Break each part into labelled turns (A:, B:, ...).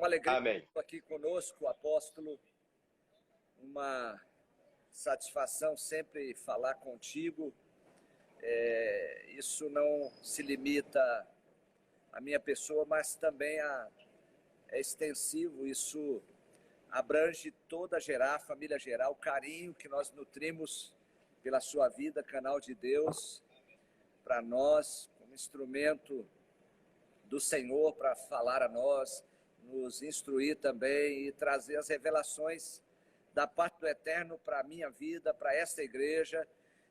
A: uma alegria
B: Amém.
A: estar aqui conosco, apóstolo. Uma satisfação sempre falar contigo. Isso não se limita à minha pessoa, mas também é extensivo. Isso abrange toda a Gerá, a família Gerá, o carinho que nós nutrimos pela sua vida, canal de Deus, para nós, como instrumento do Senhor para falar a nós, nos instruir também e trazer as revelações da parte do Eterno para a minha vida, para esta igreja.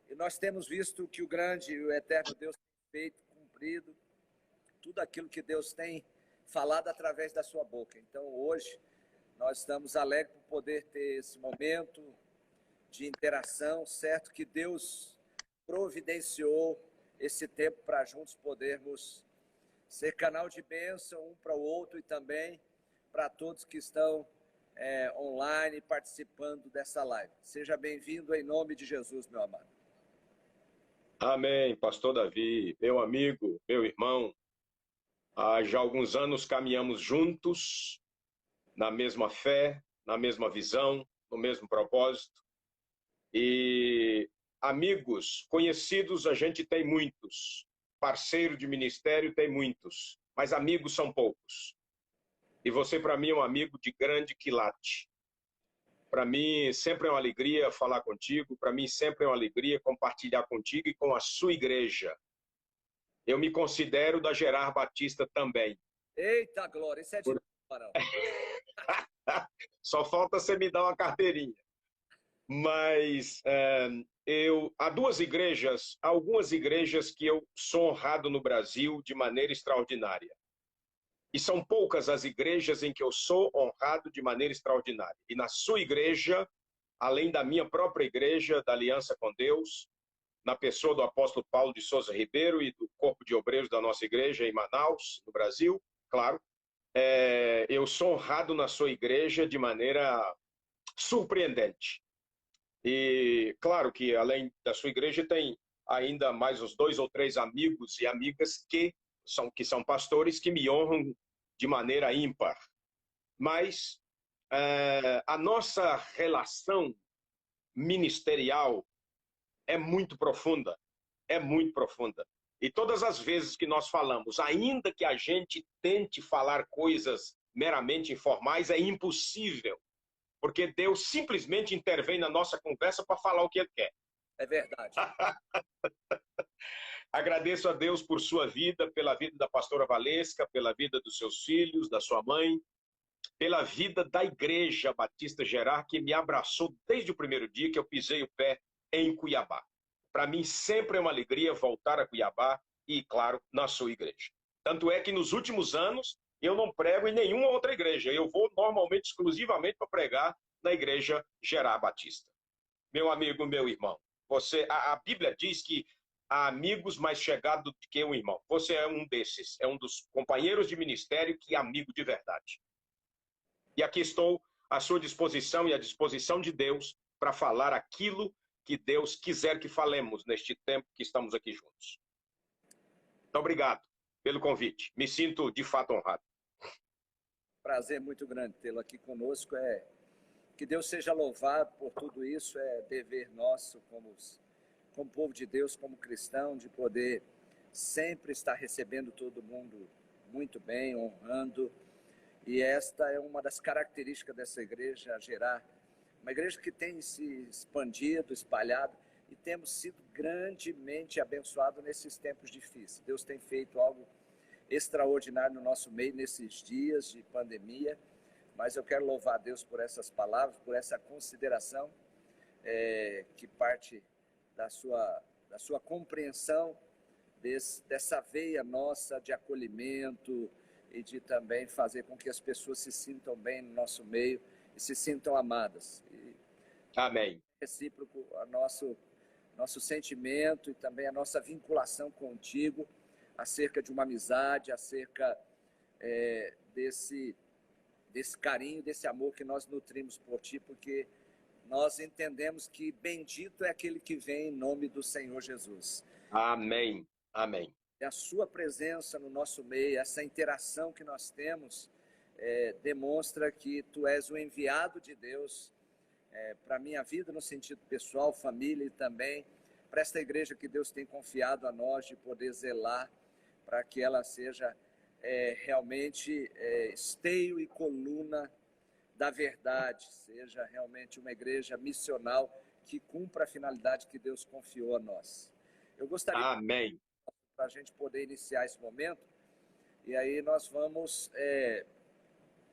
A: E nós temos visto que o grande e o eterno Deus tem feito, cumprido, tudo aquilo que Deus tem falado através da sua boca. Então hoje nós estamos alegres por poder ter esse momento de interação, certo que Deus providenciou esse tempo para juntos podermos ser canal de bênção um para o outro e também para todos que estão online participando dessa live. Seja bem-vindo em nome de Jesus, meu amado.
B: Amém, pastor Davi, meu amigo, meu irmão. Há já alguns anos caminhamos juntos, na mesma fé, na mesma visão, no mesmo propósito. E amigos, conhecidos a gente tem muitos, parceiro de ministério tem muitos, mas amigos são poucos. E você, para mim, é um amigo de grande quilate. Para mim, sempre é uma alegria falar contigo, para mim, sempre é uma alegria compartilhar contigo e com a sua igreja. Eu me considero da Gerard Batista também.
A: Eita glória, isso é de Barão.
B: Só falta você me dar uma carteirinha. Mas há algumas igrejas que eu sou honrado no Brasil de maneira extraordinária. E são poucas as igrejas em que eu sou honrado de maneira extraordinária. E na sua igreja, além da minha própria igreja, da Aliança com Deus, na pessoa do apóstolo Paulo de Souza Ribeiro e do corpo de obreiros da nossa igreja em Manaus, no Brasil, claro, eu sou honrado na sua igreja de maneira surpreendente. E claro que além da sua igreja tem ainda mais uns 2 ou 3 amigos e amigas que são pastores que me honram de maneira ímpar. Mas a nossa relação ministerial é muito profunda, é muito profunda. E todas as vezes que nós falamos, ainda que a gente tente falar coisas meramente informais, é impossível, porque Deus simplesmente intervém na nossa conversa para falar o que Ele quer.
A: É verdade.
B: Agradeço a Deus por sua vida, pela vida da pastora Valesca, pela vida dos seus filhos, da sua mãe, pela vida da Igreja Batista Gerard, que me abraçou desde o primeiro dia que eu pisei o pé em Cuiabá. Para mim sempre é uma alegria voltar a Cuiabá e, claro, na sua igreja. Tanto é que nos últimos anos eu não prego em nenhuma outra igreja. Eu vou normalmente, exclusivamente, para pregar na Igreja Gerard Batista. Meu amigo, meu irmão, a Bíblia diz que há amigos mais chegados do que um irmão. Você é um desses, é um dos companheiros de ministério que é amigo de verdade. E aqui estou à sua disposição e à disposição de Deus para falar aquilo que Deus quiser que falemos neste tempo que estamos aqui juntos. Muito obrigado pelo convite. Me sinto de fato honrado.
A: Prazer muito grande tê-lo aqui conosco. Que Deus seja louvado por tudo isso. É dever nosso como povo de Deus, como cristão, de poder sempre estar recebendo todo mundo muito bem, honrando. E esta é uma das características dessa igreja, a Gerard, uma igreja que tem se expandido, espalhado, e temos sido grandemente abençoados nesses tempos difíceis. Deus tem feito algo extraordinário no nosso meio nesses dias de pandemia, mas eu quero louvar a Deus por essas palavras, por essa consideração que parte da sua compreensão dessa veia nossa de acolhimento e de também fazer com que as pessoas se sintam bem no nosso meio e se sintam amadas.
B: Amém.
A: Recíproco a nosso sentimento e também a nossa vinculação contigo acerca de uma amizade, acerca desse carinho, desse amor que nós nutrimos por ti, porque nós entendemos que bendito é aquele que vem em nome do Senhor Jesus.
B: Amém. Amém.
A: A sua presença no nosso meio, essa interação que nós temos, demonstra que tu és o enviado de Deus para a minha vida, no sentido pessoal, família e também para esta igreja que Deus tem confiado a nós de poder zelar para que ela seja realmente esteio e coluna da verdade, seja realmente uma igreja missional que cumpra a finalidade que Deus confiou a nós. Eu gostaria,
B: amém,
A: para a gente poder iniciar esse momento, e aí nós vamos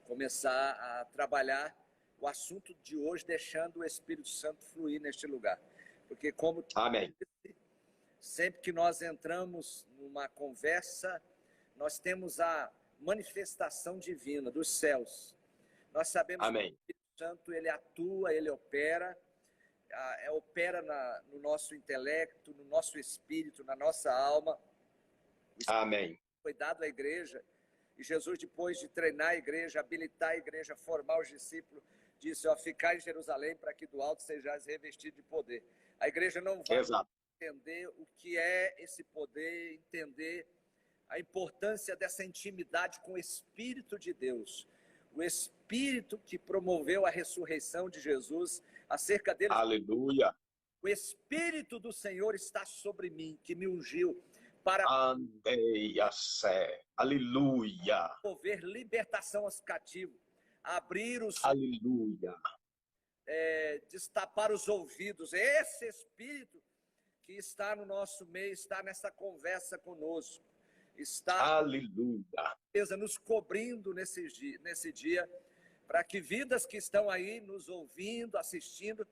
A: começar a trabalhar o assunto de hoje, deixando o Espírito Santo fluir neste lugar. Porque como
B: amém,
A: sempre que nós entramos numa conversa, nós temos a manifestação divina dos céus. Nós sabemos
B: amém,
A: que o Espírito Santo, ele atua, ele opera, opera no nosso intelecto, no nosso espírito, na nossa alma.
B: amém.
A: Foi dado à igreja, e Jesus, depois de treinar a igreja, habilitar a igreja, formar os discípulos, disse, ficai em Jerusalém para que do alto sejais revestidos de poder. A igreja não vai entender o que é esse poder, entender a importância dessa intimidade com o Espírito de Deus. O Espírito que promoveu a ressurreição de Jesus, acerca dele.
B: Aleluia.
A: O Espírito do Senhor está sobre mim, que me ungiu para
B: aleluia,
A: promover libertação aos cativos, abrir os
B: aleluia,
A: destapar os ouvidos. Esse Espírito que está no nosso meio, está nessa conversa conosco, está
B: aleluia,
A: nos cobrindo nesse dia, para que vidas que estão aí nos ouvindo, assistindo,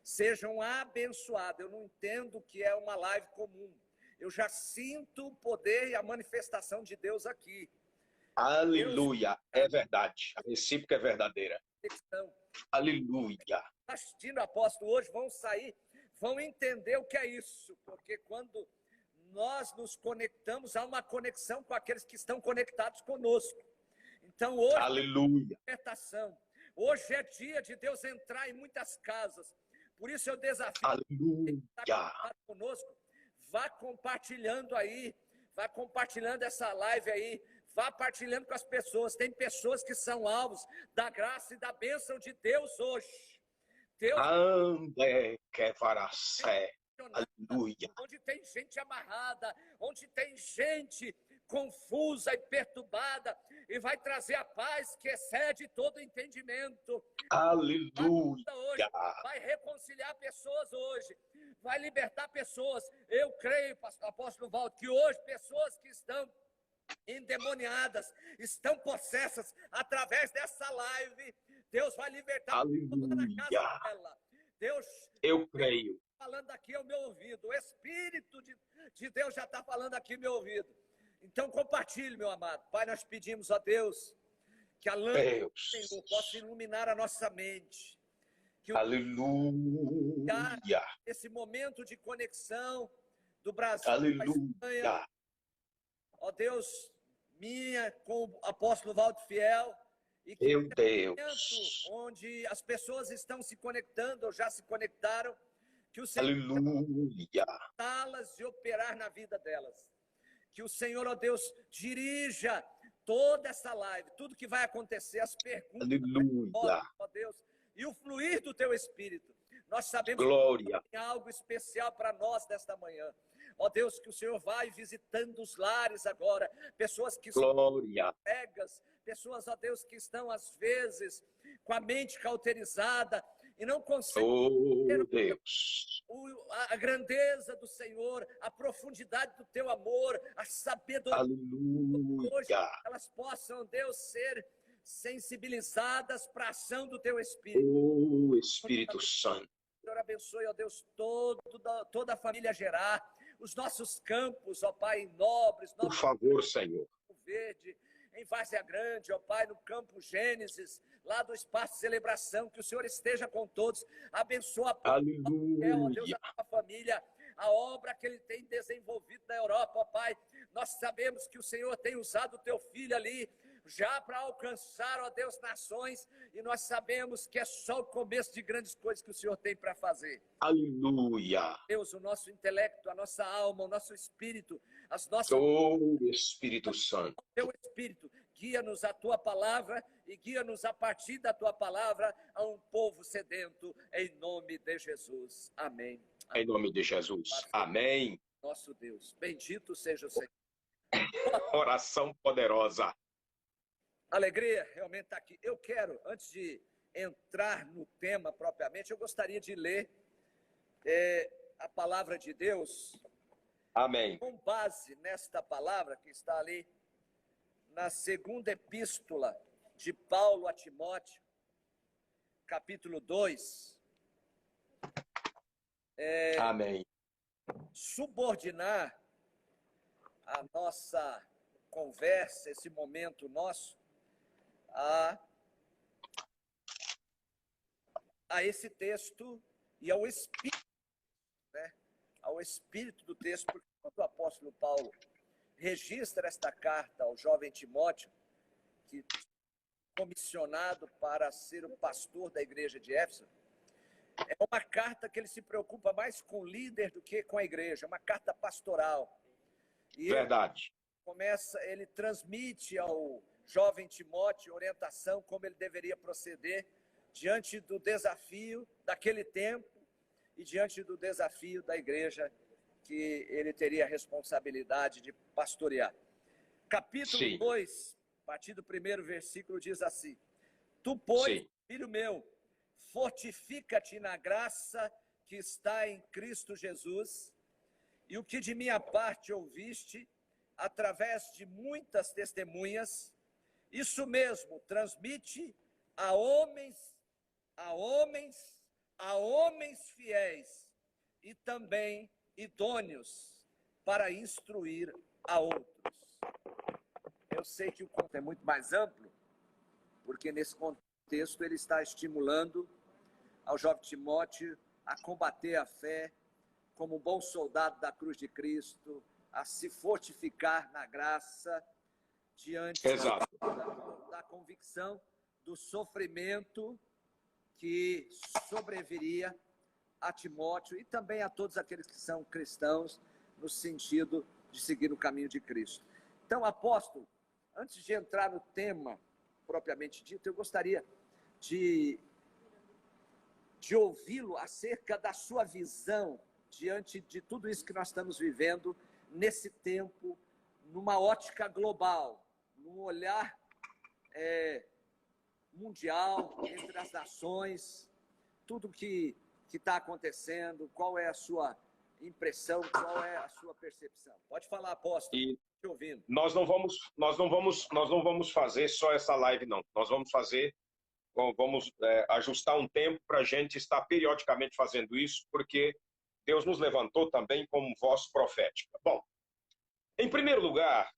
A: sejam abençoadas. Eu não entendo que é uma live comum. Eu já sinto o poder e a manifestação de Deus aqui.
B: Aleluia, Deus, é verdade. A recíproca é verdadeira. Aleluia.
A: Assistindo, apóstolo, hoje vão sair, vão entender o que é isso, porque quando nós nos conectamos, há uma conexão com aqueles que estão conectados conosco. Então hoje,
B: aleluia,
A: hoje é dia de Deus entrar em muitas casas. Por isso eu desafio
B: aleluia.
A: Quem está conosco, vá compartilhando aí, vá compartilhando essa live aí, vá partilhando com as pessoas. Tem pessoas que são alvos da graça e da bênção de Deus hoje. Deus
B: aleluia.
A: Onde tem gente amarrada, onde tem gente confusa e perturbada, e vai trazer a paz que excede todo entendimento.
B: Aleluia.
A: Hoje, vai reconciliar pessoas hoje, vai libertar pessoas. Eu creio, apóstolo Valdo, que hoje pessoas que estão endemoniadas, estão possessas através dessa live, Deus vai libertar toda a casa dela. Deus,
B: eu creio.
A: Falando aqui ao meu ouvido, o Espírito de Deus já está falando aqui ao meu ouvido. Então compartilhe, meu amado. Pai, nós pedimos a Deus que a lâmpada do Senhor possa iluminar a nossa mente. Que
B: aleluia.
A: Esse momento de conexão do Brasil
B: aleluia.
A: Com a Espanha, ó Deus, minha com o apóstolo Valdo Fiel, e que
B: meu Deus,
A: onde as pessoas estão se conectando ou já se conectaram, que o Senhor
B: aleluia,
A: tá-las e operar na vida delas. Que o Senhor, ó Deus, dirija toda essa live, tudo que vai acontecer, as perguntas,
B: aleluia,
A: ó Deus, e o fluir do teu Espírito. Nós sabemos
B: glória,
A: que tem algo especial para nós nesta manhã. Ó Deus, que o Senhor vai visitando os lares agora, pessoas que
B: glória.
A: são cegas, pessoas, ó Deus, que estão às vezes com a mente cauterizada e não conseguem
B: ter Deus.
A: A grandeza do Senhor, a profundidade do teu amor, a sabedoria.
B: Aleluia.
A: Hoje elas possam, Deus, ser sensibilizadas para a ação do teu Espírito.
B: Espírito Santo.
A: Senhor, abençoe, ó Deus, toda a família Gerar, os nossos campos, ó Pai, nobres.
B: Por favor, Senhor.
A: Verde, em Várzea Grande, ó Pai, no Campo Gênesis, lá do Espaço de Celebração, que o Senhor esteja com todos. Abençoa
B: a
A: Deus, a família, a obra que Ele tem desenvolvido na Europa, ó Pai. Nós sabemos que o Senhor tem usado o Teu Filho ali, já para alcançar, ó Deus, nações, e nós sabemos que é só o começo de grandes coisas que o Senhor tem para fazer.
B: Aleluia.
A: Deus, o nosso intelecto, a nossa alma, o nosso espírito, as nossas...
B: Espírito Santo.
A: O Teu Espírito, guia-nos a tua palavra e guia-nos a partir da tua palavra a um povo sedento, em nome de Jesus. Amém.
B: Em nome de Jesus. Amém.
A: Nosso Deus, bendito seja o Senhor.
B: Oração poderosa.
A: Alegria realmente está aqui. Eu quero, antes de entrar no tema propriamente, eu gostaria de ler a palavra de Deus.
B: Amém.
A: Com base nesta palavra que está ali na segunda epístola de Paulo a Timóteo, capítulo 2.
B: Amém.
A: Subordinar a nossa conversa, esse momento nosso, a esse texto e ao espírito, né? Ao espírito do texto, porque quando o apóstolo Paulo registra esta carta ao jovem Timóteo, que comissionado para ser o pastor da igreja de Éfeso, é uma carta que ele se preocupa mais com o líder do que com a igreja, é uma carta pastoral. E
B: verdade.
A: Ele transmite ao jovem Timóteo orientação como ele deveria proceder diante do desafio daquele tempo e diante do desafio da igreja que ele teria a responsabilidade de pastorear. Capítulo 2, a partir do primeiro versículo, diz assim: Tu, pois, filho meu, fortifica-te na graça que está em Cristo Jesus, e o que de minha parte ouviste, através de muitas testemunhas, isso mesmo transmite a homens fiéis e também idôneos para instruir a outros. Eu sei que o conto é muito mais amplo, porque nesse contexto ele está estimulando ao jovem Timóteo a combater a fé como um bom soldado da cruz de Cristo, a se fortificar na graça diante da convicção do sofrimento que sobreviria a Timóteo e também a todos aqueles que são cristãos no sentido de seguir o caminho de Cristo. Então, apóstolo, antes de entrar no tema propriamente dito, eu gostaria de ouvi-lo acerca da sua visão diante de tudo isso que nós estamos vivendo nesse tempo, numa ótica global, num olhar mundial, entre as nações, tudo que está acontecendo, qual é a sua impressão, qual é a sua percepção? Pode falar, apóstolo, te ouvindo.
B: Nós não vamos fazer só essa live, não. Nós vamos ajustar um tempo para a gente estar periodicamente fazendo isso, porque Deus nos levantou também como voz profética. Bom, em primeiro lugar,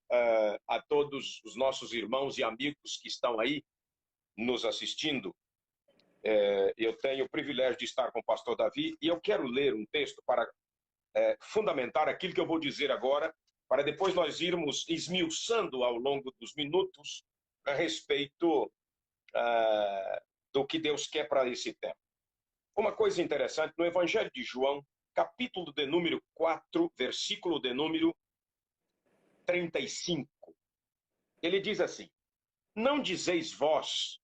B: a todos os nossos irmãos e amigos que estão aí nos assistindo, eu tenho o privilégio de estar com o pastor Davi e eu quero ler um texto para fundamentar aquilo que eu vou dizer agora, para depois nós irmos esmiuçando ao longo dos minutos a respeito do que Deus quer para esse tempo. Uma coisa interessante, no Evangelho de João, capítulo de número 4, versículo de número 35, ele diz assim: Não dizeis vós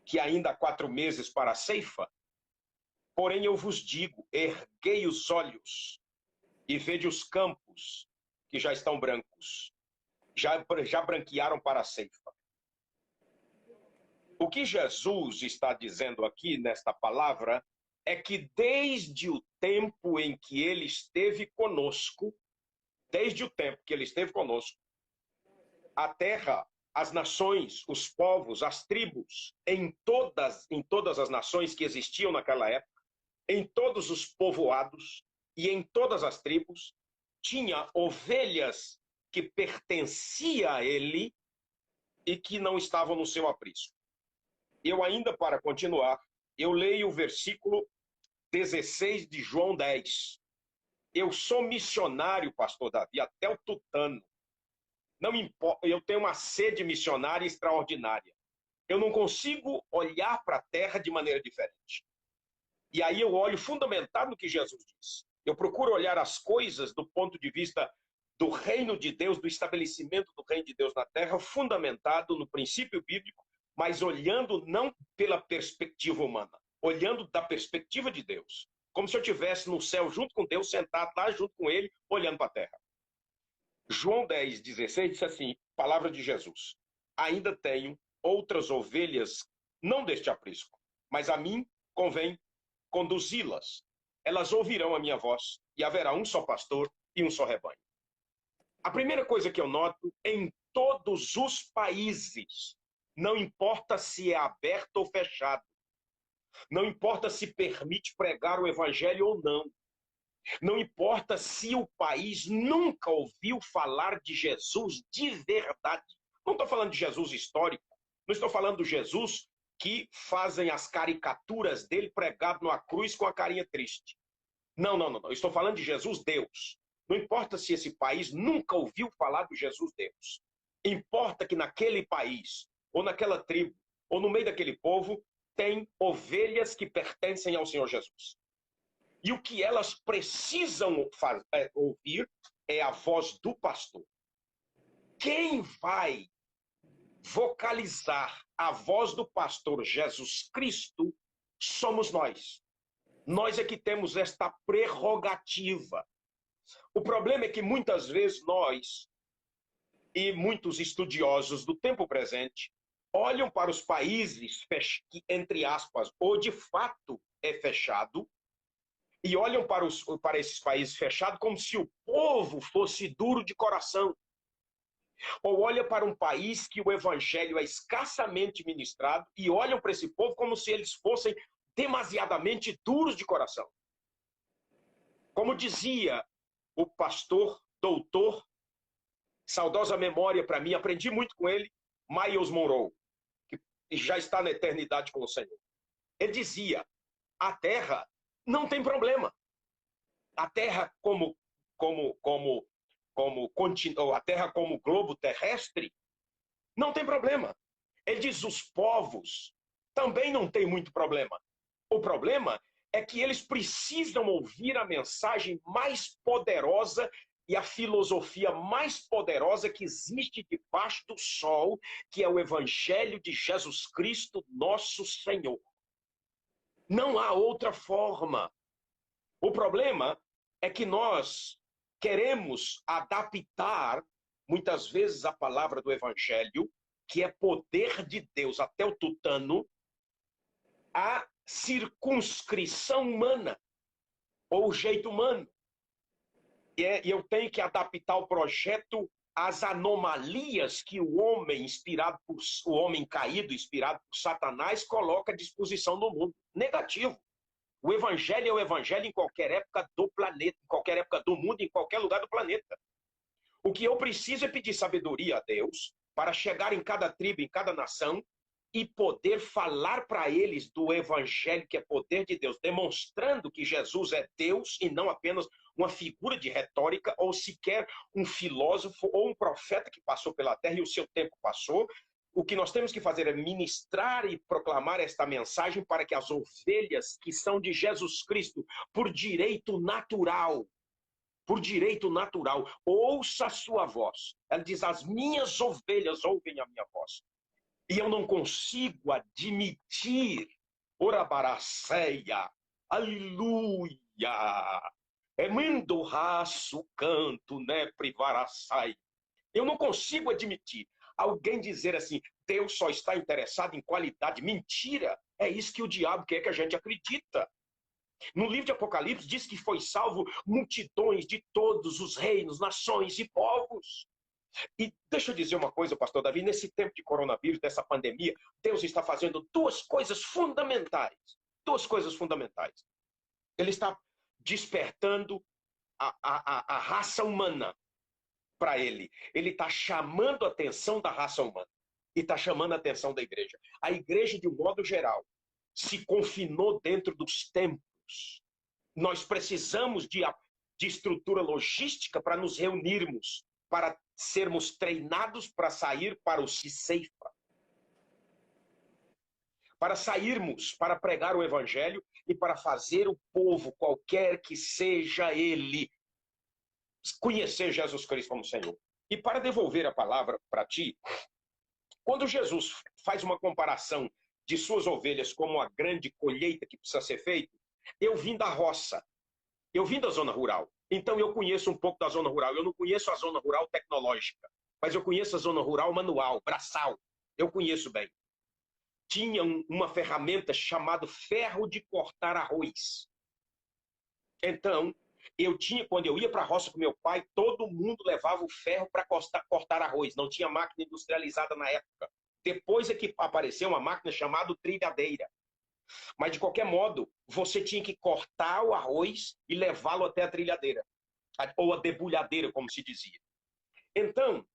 B: que ainda há 4 meses para a ceifa? Porém eu vos digo, erguei os olhos e vede os campos que já estão brancos, já branquearam para a ceifa. O que Jesus está dizendo aqui nesta palavra é que desde o tempo em que ele esteve conosco, a terra, as nações, os povos, as tribos, em todas as nações que existiam naquela época, em todos os povoados e em todas as tribos, tinha ovelhas que pertenciam a ele e que não estavam no seu aprisco. Eu ainda, para continuar, eu leio o versículo 16 de João 10. Eu sou missionário, pastor Davi, até o tutano. Não importa, eu tenho uma sede missionária extraordinária. Eu não consigo olhar para a terra de maneira diferente. E aí eu olho fundamentado no que Jesus diz. Eu procuro olhar as coisas do ponto de vista do reino de Deus, do estabelecimento do reino de Deus na terra, fundamentado no princípio bíblico, mas olhando não pela perspectiva humana, olhando da perspectiva de Deus. Como se eu estivesse no céu junto com Deus, sentado lá junto com ele, olhando para a terra. João 10:16 diz assim, palavra de Jesus: ainda tenho outras ovelhas, não deste aprisco, mas a mim convém conduzi-las. Elas ouvirão a minha voz, e haverá um só pastor e um só rebanho. A primeira coisa que eu noto, em todos os países, não importa se é aberto ou fechado, não importa se permite pregar o evangelho ou não, não importa se o país nunca ouviu falar de Jesus de verdade. Não estou falando de Jesus histórico, não estou falando do Jesus que fazem as caricaturas dele pregado numa cruz com a carinha triste. Não. Eu estou falando de Jesus Deus. Não importa se esse país nunca ouviu falar do Jesus Deus. Importa que naquele país, ou naquela tribo, ou no meio daquele povo, tem ovelhas que pertencem ao Senhor Jesus. E o que elas precisam ouvir é a voz do pastor. Quem vai vocalizar a voz do pastor Jesus Cristo somos nós. Nós é que temos esta prerrogativa. O problema é que muitas vezes nós e muitos estudiosos do tempo presente olham para os países que, entre aspas, ou de fato é fechado, e olham para esses países fechados como se o povo fosse duro de coração. Ou olham para um país que o evangelho é escassamente ministrado e olham para esse povo como se eles fossem demasiadamente duros de coração. Como dizia o pastor, doutor, saudosa memória para mim, aprendi muito com ele, Myles Munroe, que já está na eternidade com o Senhor. Ele dizia, a terra não tem problema. A terra a terra como globo terrestre não tem problema. Ele diz, os povos também não tem muito problema. O problema é que eles precisam ouvir a mensagem mais poderosa e a filosofia mais poderosa que existe debaixo do sol, que é o Evangelho de Jesus Cristo, nosso Senhor. Não há outra forma. O problema é que nós queremos adaptar, muitas vezes, a palavra do Evangelho, que é poder de Deus até o tutano, à circunscrição humana, ou o jeito humano. E eu tenho que adaptar o projeto às anomalias que o homem o homem caído, inspirado por Satanás, coloca à disposição do mundo. Negativo. O evangelho é o evangelho em qualquer época do planeta, em qualquer época do mundo, em qualquer lugar do planeta. O que eu preciso é pedir sabedoria a Deus para chegar em cada tribo, em cada nação e poder falar para eles do evangelho que é poder de Deus, demonstrando que Jesus é Deus e não apenas uma figura de retórica ou sequer um filósofo ou um profeta que passou pela terra e o seu tempo passou. O que nós temos que fazer é ministrar e proclamar esta mensagem para que as ovelhas que são de Jesus Cristo, por direito natural, ouça a sua voz. Ela diz, as minhas ovelhas ouvem a minha voz. E eu não consigo admitir, orabaraceia, aleluia, emendo raço canto, né, privaraçai. Eu não consigo admitir alguém dizer assim, Deus só está interessado em qualidade. Mentira! É isso que o diabo quer que a gente acredita. No livro de Apocalipse diz que foi salvo multidões de todos os reinos, nações e povos. E deixa eu dizer uma coisa, pastor Davi, nesse tempo de coronavírus, dessa pandemia, Deus está fazendo duas coisas fundamentais. Duas coisas fundamentais. Ele está despertando a raça humana para ele. Ele está chamando a atenção da raça humana e está chamando a atenção da igreja. A igreja, de um modo geral, se confinou dentro dos templos. Nós precisamos de estrutura logística para nos reunirmos, para sermos treinados para sair para o Ciceifa, para sairmos para pregar o evangelho e para fazer o povo, qualquer que seja ele, conhecer Jesus Cristo como Senhor. E para devolver a palavra para ti, quando Jesus faz uma comparação de suas ovelhas como a grande colheita que precisa ser feita, eu vim da roça, eu vim da zona rural. Então eu conheço um pouco da zona rural. Eu não conheço a zona rural tecnológica, mas eu conheço a zona rural manual, braçal. Eu conheço bem. Tinha uma ferramenta chamada ferro de cortar arroz. Então, quando eu ia para a roça com meu pai, todo mundo levava o ferro para cortar arroz. Não tinha máquina industrializada na época. Depois é que apareceu uma máquina chamada trilhadeira. Mas, de qualquer modo, você tinha que cortar o arroz e levá-lo até a trilhadeira. Ou a debulhadeira, como se dizia. Então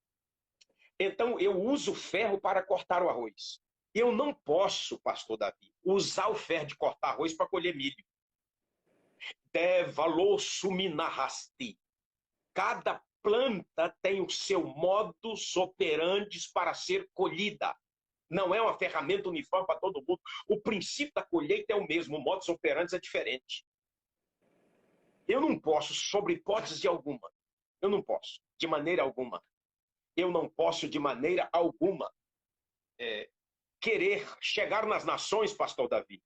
B: eu uso ferro para cortar o arroz. Eu não posso, pastor Davi, usar o ferro de cortar arroz para colher milho. Devalossuminahasti. Cada planta tem o seu modus operandi para ser colhida. Não é uma ferramenta uniforme para todo mundo. O princípio da colheita é o mesmo, o modus operandi é diferente. Eu não posso, sobre hipótese de alguma, eu não posso, de maneira alguma. Eu não posso, de maneira alguma, querer chegar nas nações, pastor Davi,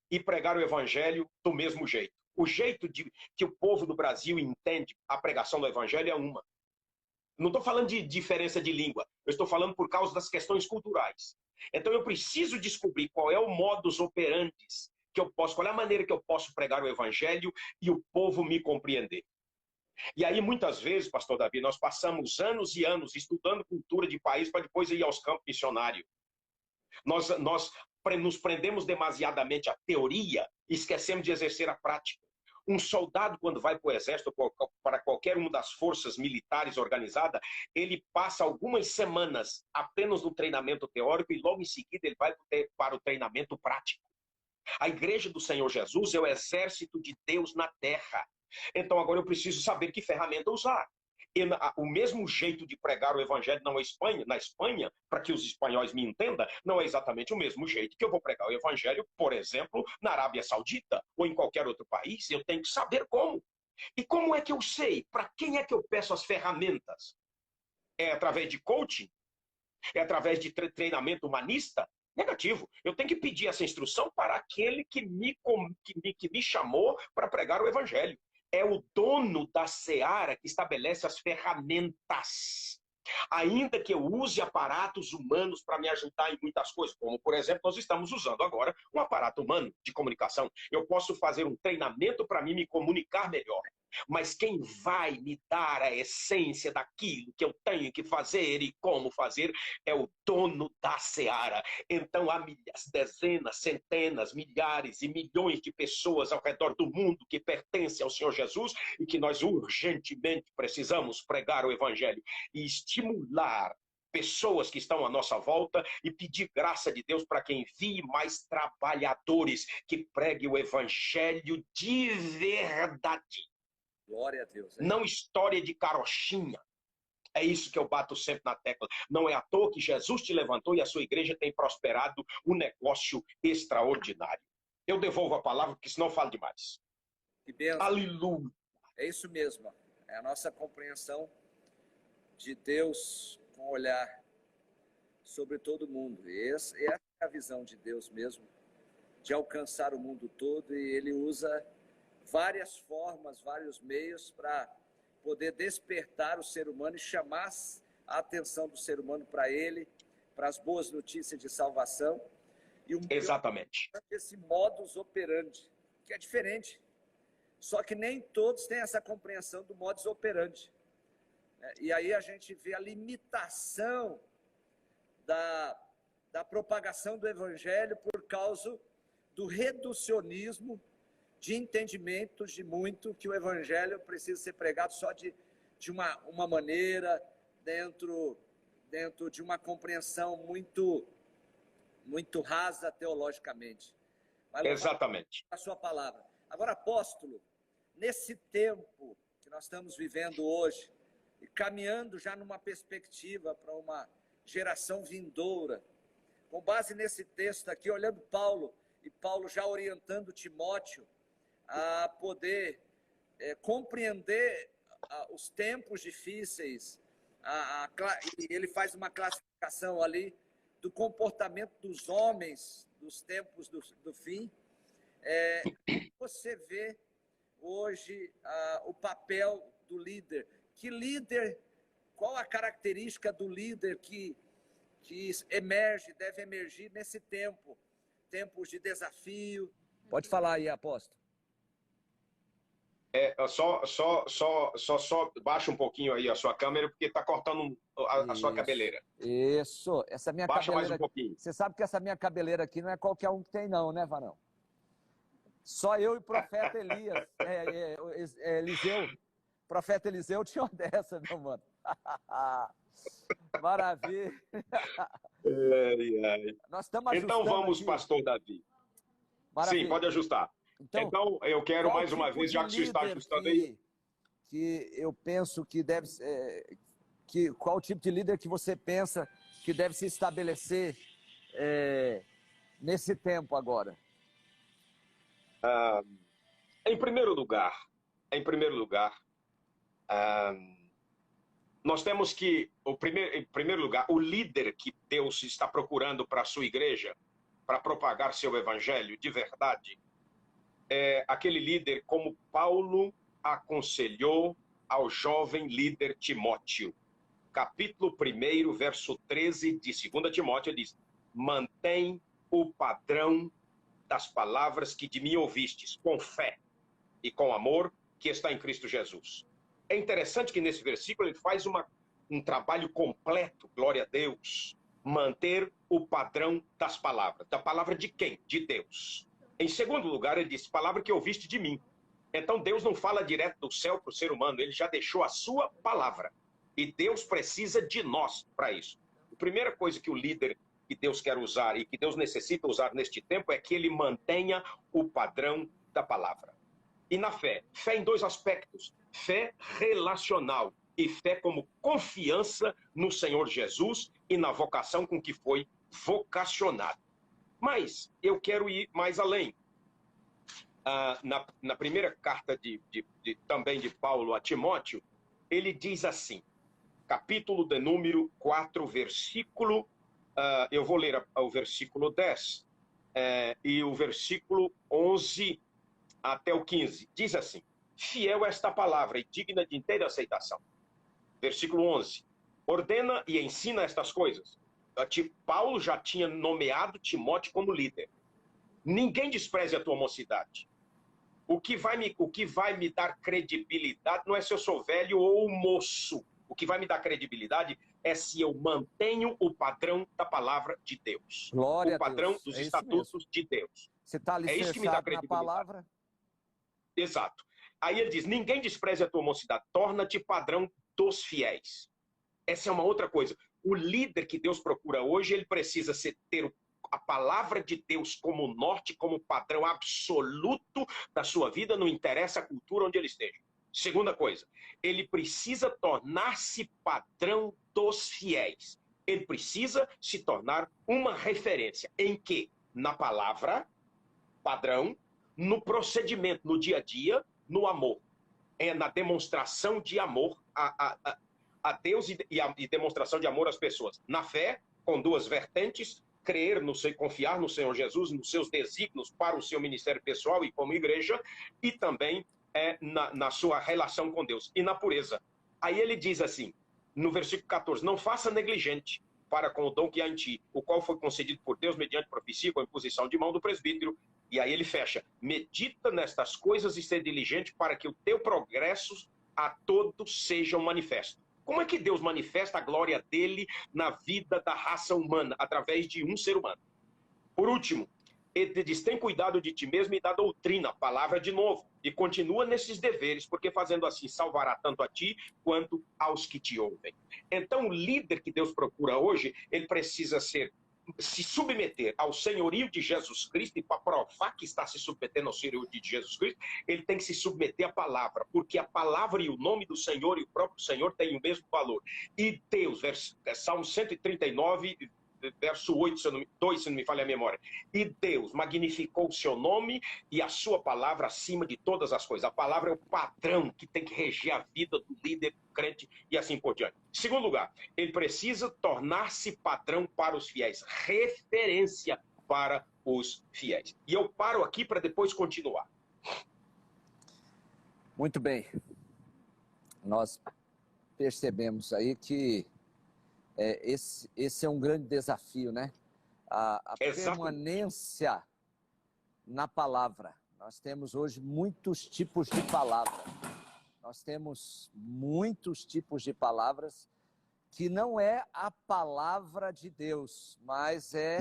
B: e pregar o evangelho do mesmo jeito. O jeito que o povo do Brasil entende a pregação do evangelho é uma. Não estou falando de diferença de língua, eu estou falando por causa das questões culturais. Então eu preciso descobrir qual é o modus operandi que eu posso, qual é a maneira que eu posso pregar o evangelho e o povo me compreender. E aí, muitas vezes, pastor Davi, nós passamos anos e anos estudando cultura de país para depois ir aos campos missionários. Nós nos prendemos demasiadamente à teoria e esquecemos de exercer a prática. Um soldado, quando vai para o exército, para qualquer uma das forças militares organizadas, ele passa algumas semanas apenas no treinamento teórico e logo em seguida ele vai para o treinamento prático. A igreja do Senhor Jesus é o exército de Deus na terra. Então agora eu preciso saber que ferramenta usar. O mesmo jeito de pregar o evangelho na Espanha, para que os espanhóis me entendam, não é exatamente o mesmo jeito que eu vou pregar o evangelho, por exemplo, na Arábia Saudita ou em qualquer outro país. Eu tenho que saber como. E como é que eu sei? Para quem é que eu peço as ferramentas? É através de coaching? É através de treinamento humanista? Negativo. Eu tenho que pedir essa instrução para aquele que me chamou para pregar o evangelho. É o dono da seara que estabelece as ferramentas. Ainda que eu use aparatos humanos para me ajudar em muitas coisas, como, por exemplo, nós estamos usando agora um aparato humano de comunicação. Eu posso fazer um treinamento para mim me comunicar melhor. Mas quem vai me dar a essência daquilo que eu tenho que fazer e como fazer é o dono da seara. Então há dezenas, centenas, milhares e milhões de pessoas ao redor do mundo que pertencem ao Senhor Jesus e que nós urgentemente precisamos pregar o evangelho e estimular pessoas que estão à nossa volta e pedir graça de Deus para que envie mais trabalhadores que preguem o evangelho de verdade.
A: Glória a Deus.
B: Não história de carochinha. É isso que eu bato sempre na tecla. Não é à toa que Jesus te levantou e a sua igreja tem prosperado um negócio extraordinário. Eu devolvo a palavra, porque senão eu falo demais.
A: Que bênção.
B: Aleluia.
A: É isso mesmo. É a nossa compreensão de Deus com olhar sobre todo mundo. E essa é a visão de Deus mesmo, de alcançar o mundo todo, e Ele usa várias formas, vários meios para poder despertar o ser humano e chamar a atenção do ser humano para ele, para as boas notícias de salvação. E
B: exatamente.
A: Esse modus operandi, que é diferente. Só que nem todos têm essa compreensão do modus operandi. E aí a gente vê a limitação da propagação do evangelho por causa do reducionismo de entendimentos de muito que o evangelho precisa ser pregado só de uma maneira, dentro de uma compreensão muito rasa teologicamente.
B: Mas exatamente.
A: A sua palavra. Agora, apóstolo, nesse tempo que nós estamos vivendo hoje, e caminhando já numa perspectiva para uma geração vindoura, com base nesse texto aqui, olhando Paulo, e Paulo já orientando Timóteo a poder compreender os tempos difíceis, e ele faz uma classificação ali do comportamento dos homens dos tempos do fim. Você vê hoje o papel do líder. Que líder, qual a característica do líder que deve emergir nesse tempo? Tempos de desafio. Pode falar aí, apóstolo.
B: Só baixa um pouquinho aí a sua câmera, porque está cortando a sua cabeleira.
A: Isso, essa minha
B: baixa
A: cabeleira.
B: Mais um pouquinho.
A: Você sabe que essa minha cabeleira aqui não é qualquer um que tem não, né, Varão? Só eu e o profeta Elias, Eliseu. O profeta Eliseu tinha uma dessa, meu mano. Maravilha. Nós estamos ajustando.
B: Então vamos,
A: aqui.
B: Pastor Davi.
A: Maravilha.
B: Sim, pode ajustar. Então eu quero mais uma vez, já que você está ajustando aí.
A: Que eu penso que deve ser. Qual o tipo de líder que você pensa que deve se estabelecer nesse tempo agora?
B: Em primeiro lugar, nós temos que, em primeiro lugar, o líder que Deus está procurando para a sua igreja, para propagar seu evangelho de verdade, é aquele líder como Paulo aconselhou ao jovem líder Timóteo. Capítulo 1, verso 13 de 2 Timóteo diz: mantém o padrão das palavras que de mim ouvistes, com fé e com amor, que está em Cristo Jesus. É interessante que nesse versículo ele faz um trabalho completo, glória a Deus, manter o padrão das palavras. Da palavra de quem? De Deus. Em segundo lugar, ele diz, palavra que ouviste de mim. Então Deus não fala direto do céu para o ser humano, ele já deixou a sua palavra. E Deus precisa de nós para isso. A primeira coisa que o líder que Deus quer usar e que Deus necessita usar neste tempo é que ele mantenha o padrão da palavra. E na fé em dois aspectos, fé relacional e fé como confiança no Senhor Jesus e na vocação com que foi vocacionado. Mas eu quero ir mais além. Na primeira carta também de Paulo a Timóteo, ele diz assim, capítulo de número 4, versículo, eu vou ler o versículo 10 e o versículo 11 até o 15, diz assim, fiel esta palavra e digna de inteira aceitação. Versículo 11, ordena e ensina estas coisas. Paulo já tinha nomeado Timóteo como líder. Ninguém despreze a tua mocidade. O que vai me dar credibilidade não é se eu sou velho ou moço. O que vai me dar credibilidade é se eu mantenho o padrão da palavra de Deus.
A: Glória
B: o padrão
A: a Deus.
B: dos estatutos de Deus.
A: Você está
B: isso que me dá credibilidade.
A: Na palavra?
B: Exato. Aí ele diz, ninguém despreze a tua mocidade, torna-te padrão dos fiéis. Essa é uma outra coisa. O líder que Deus procura hoje, ele precisa ter a palavra de Deus como norte, como padrão absoluto da sua vida, não interessa a cultura onde ele esteja. Segunda coisa, ele precisa tornar-se padrão dos fiéis. Ele precisa se tornar uma referência. Em que? Na palavra, padrão, no procedimento, no dia a dia, no amor. É na demonstração de amor a Deus e demonstração de amor às pessoas. Na fé, com duas vertentes, crer no seu, confiar no Senhor Jesus, nos seus desígnios para o seu ministério pessoal e como igreja, e também na sua relação com Deus. E na pureza. Aí ele diz assim, no versículo 14, não faça negligente para com o dom que há em ti, o qual foi concedido por Deus mediante profecia com a imposição de mão do presbítero. E aí ele fecha, medita nestas coisas e ser diligente para que o teu progresso a todos sejam manifesto. Como é que Deus manifesta a glória dele na vida da raça humana, através de um ser humano? Por último, ele diz, tem cuidado de ti mesmo e da doutrina, palavra de novo, e continua nesses deveres, porque fazendo assim salvará tanto a ti quanto aos que te ouvem. Então o líder que Deus procura hoje, ele precisa se submeter ao senhorio de Jesus Cristo, e para provar que está se submetendo ao senhorio de Jesus Cristo, ele tem que se submeter à palavra, porque a palavra e o nome do Senhor e o próprio Senhor têm o mesmo valor. E Deus, Salmo 139, verso 8, 2, se não me falha a memória. E Deus magnificou o seu nome e a sua palavra acima de todas as coisas. A palavra é o padrão que tem que reger a vida do líder, do crente e assim por diante. Em segundo lugar, ele precisa tornar-se padrão para os fiéis, referência para os fiéis. E eu paro aqui para depois continuar.
A: Muito bem. Nós percebemos aí que esse é um grande desafio, né? A permanência na palavra. Nós temos hoje muitos tipos de palavra. Nós temos muitos tipos de palavras que não é a palavra de Deus, mas é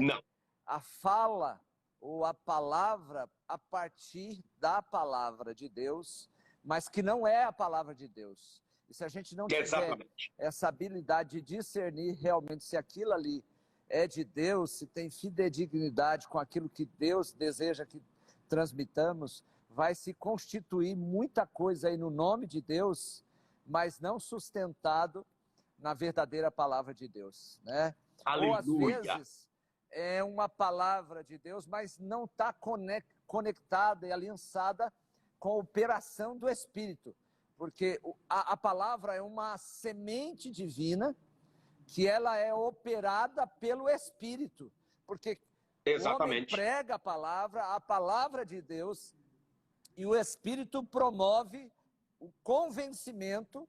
A: a fala ou a palavra a partir da palavra de Deus, mas que não é a palavra de Deus. E se a gente não tiver essa habilidade de discernir realmente se aquilo ali é de Deus, se tem fidedignidade com aquilo que Deus deseja que transmitamos, vai se constituir muita coisa aí no nome de Deus, mas não sustentado na verdadeira palavra de Deus, né?
B: Aleluia.
A: Ou às vezes é uma palavra de Deus, mas não está conectada e aliançada com a operação do Espírito, porque a palavra é uma semente divina que ela é operada pelo Espírito, porque o homem prega a palavra de Deus, e o Espírito promove o convencimento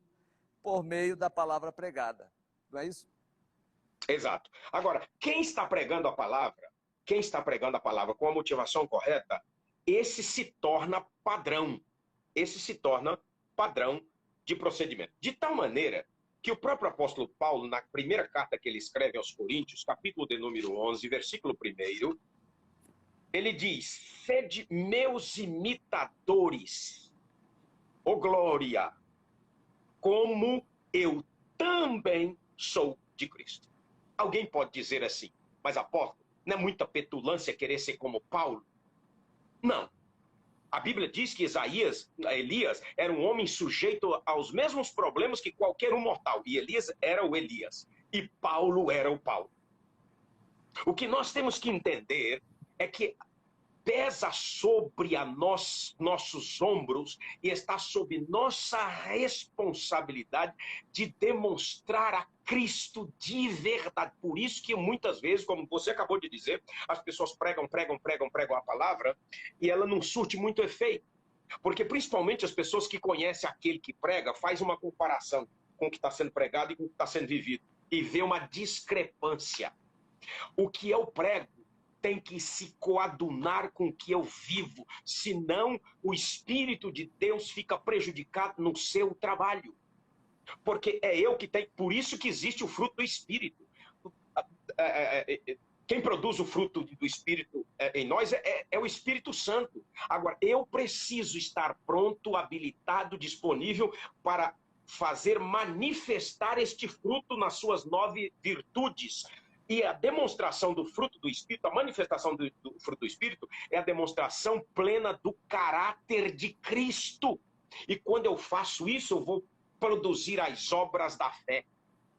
A: por meio da palavra pregada. Não é isso?
B: Exato. Agora, quem está pregando a palavra com a motivação correta, esse se torna padrão. Esse se torna padrão de procedimento. De tal maneira que o próprio apóstolo Paulo, na primeira carta que ele escreve aos Coríntios, capítulo de número 11, versículo 1, ele diz: sede meus imitadores, ó glória, como eu também sou de Cristo. Alguém pode dizer assim, mas apóstolo, não é muita petulância querer ser como Paulo? Não. A Bíblia diz que Elias era um homem sujeito aos mesmos problemas que qualquer um mortal. E Elias era o Elias. E Paulo era o Paulo. O que nós temos que entender é que pesa sobre nossos ombros e está sob nossa responsabilidade de demonstrar a Cristo de verdade. Por isso que muitas vezes, como você acabou de dizer, as pessoas pregam a palavra e ela não surte muito efeito. Porque principalmente as pessoas que conhecem aquele que prega faz uma comparação com o que está sendo pregado e com o que está sendo vivido e vê uma discrepância. O que eu prego tem que se coadunar com o que eu vivo, senão o Espírito de Deus fica prejudicado no seu trabalho. Porque é eu que tenho, por isso que existe o fruto do Espírito. Quem produz o fruto do Espírito em nós é o Espírito Santo. Agora, eu preciso estar pronto, habilitado, disponível para fazer manifestar este fruto nas suas 9 virtudes. E a demonstração do fruto do Espírito, a manifestação do fruto do Espírito, é a demonstração plena do caráter de Cristo. E quando eu faço isso, eu vou produzir as obras da fé,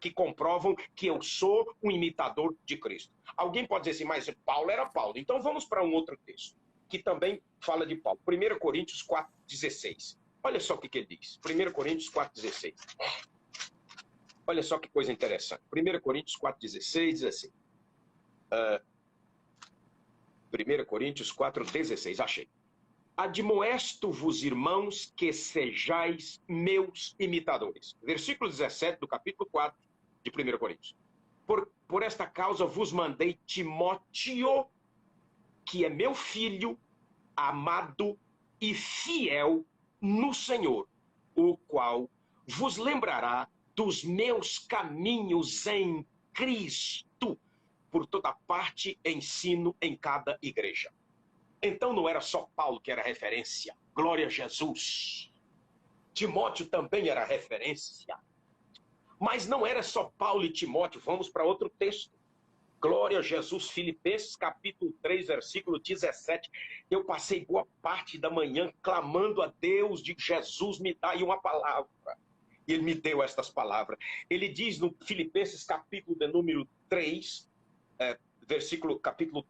B: que comprovam que eu sou um imitador de Cristo. Alguém pode dizer assim, mas Paulo era Paulo. Então vamos para um outro texto, que também fala de Paulo. 1 Coríntios 4,16. Olha só o que ele diz. 1 Coríntios 4,16. Olha só que coisa interessante. 1 Coríntios 4,16 diz assim. 1 Coríntios 4,16, achei. Admoesto-vos, irmãos, que sejais meus imitadores. Versículo 17 do capítulo 4 de 1 Coríntios. Por esta causa vos mandei Timóteo, que é meu filho, amado e fiel no Senhor, o qual vos lembrará dos meus caminhos em Cristo. Por toda parte ensino em cada igreja. Então não era só Paulo que era referência. Glória a Jesus. Timóteo também era referência. Mas não era só Paulo e Timóteo. Vamos para outro texto. Glória a Jesus. Filipenses capítulo 3, versículo 17. Eu passei boa parte da manhã clamando a Deus de Jesus, me dá aí uma palavra. E ele me deu estas palavras. Ele diz no Filipenses capítulo de número 3, capítulo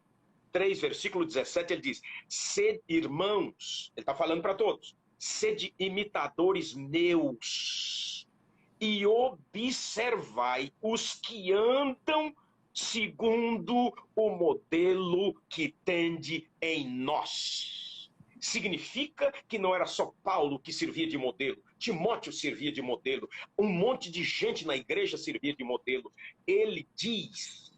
B: 3, versículo 17, ele diz: sede irmãos, ele está falando para todos, sede imitadores meus e observai os que andam segundo o modelo que tende em nós. Significa que não era só Paulo que servia de modelo, Timóteo servia de modelo, um monte de gente na igreja servia de modelo. Ele diz,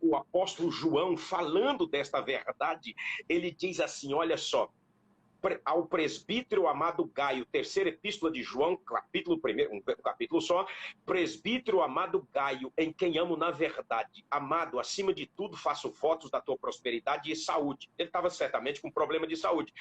B: o apóstolo João, falando desta verdade, ele diz assim, olha só, ao presbítero amado Gaio, terceira epístola de João, capítulo 1, um capítulo só, presbítero amado Gaio, em quem amo na verdade, amado, acima de tudo faço votos da tua prosperidade e saúde. Ele estava certamente com problema de saúde,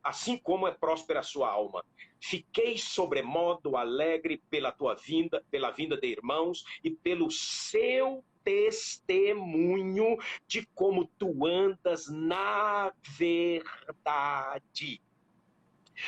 B: assim como é próspera a sua alma. Fiquei sobremodo alegre pela tua vinda, pela vinda de irmãos e pelo seu testemunho de como tu andas na verdade.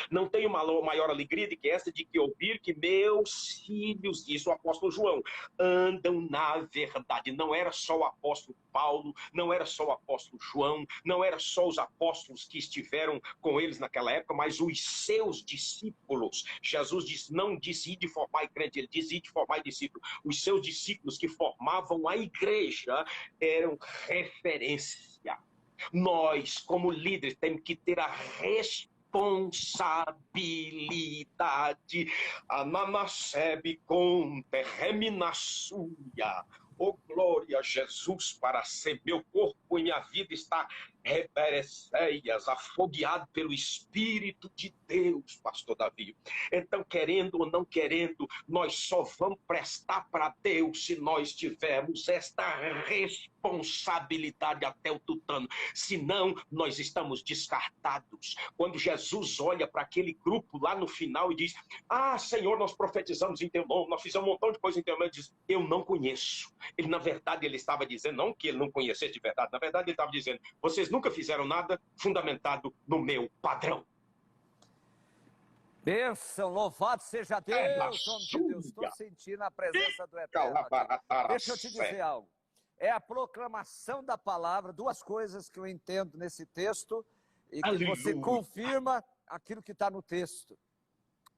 B: Não tenho maior alegria do que essa de que ouvir que meus filhos, diz o apóstolo João, andam na verdade. Não era só o apóstolo Paulo, não era só o apóstolo João, não era só os apóstolos que estiveram com eles naquela época, mas os seus discípulos. Jesus não disse ir de formar crente, ele disse ir de formar discípulos. Os seus discípulos que formavam a igreja eram referência. Nós, como líderes, temos que ter a responsabilidade. Ananasebe com terreminassuia. Oh, glória a Jesus, para ser meu corpo e minha vida está repereceias, afogueado pelo Espírito de Deus, pastor Davi. Então, querendo ou não querendo, nós só vamos prestar para Deus se nós tivermos esta responsabilidade até o tutano. Senão, nós estamos descartados. Quando Jesus olha para aquele grupo lá no final e diz, ah, Senhor, nós profetizamos em teu nome, nós fizemos um montão de coisa em teu nome, ele diz, eu não conheço. Ele, na verdade, ele estava dizendo, não que ele não conhecesse de verdade, na verdade, ele estava dizendo, vocês nunca fizeram nada fundamentado no meu padrão.
A: Bênção, louvado seja Deus, homem de Deus. Estou sentindo a presença do Eterno aqui. Deixa eu te dizer algo. É a proclamação da palavra, duas coisas que eu entendo nesse texto e que você confirma aquilo que está no texto.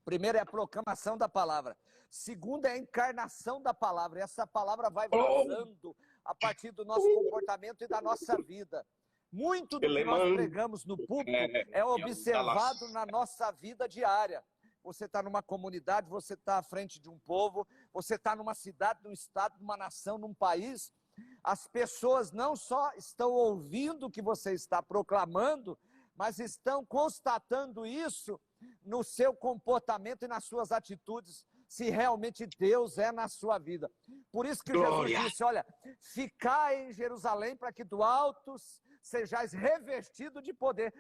A: Primeiro é a proclamação da palavra. Segundo é a encarnação da palavra. Essa palavra vai vazando a partir do nosso comportamento e da nossa vida. Muito do que nós pregamos no púlpito é observado na nossa vida diária. Você está numa comunidade, você está à frente de um povo, você está numa cidade, num estado, numa nação, num país. As pessoas não só estão ouvindo o que você está proclamando, mas estão constatando isso no seu comportamento e nas suas atitudes, se realmente Deus é na sua vida. Por isso que Jesus disse, olha, ficai em Jerusalém para que do alto sejais revestido de poder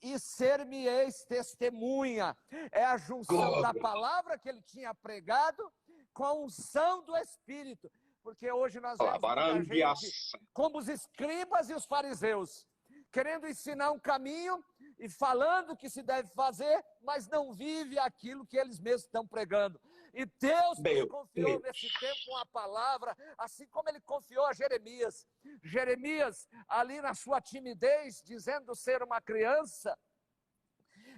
A: e ser-me-eis testemunha. É a junção da palavra que ele tinha pregado com a unção do Espírito. Porque hoje nós vemos muita gente, como os escribas e os fariseus, querendo ensinar um caminho e falando o que se deve fazer, mas não vive aquilo que eles mesmos estão pregando. E Deus nos confiou nesse tempo uma palavra, assim como ele confiou a Jeremias. Jeremias, ali na sua timidez, dizendo ser uma criança,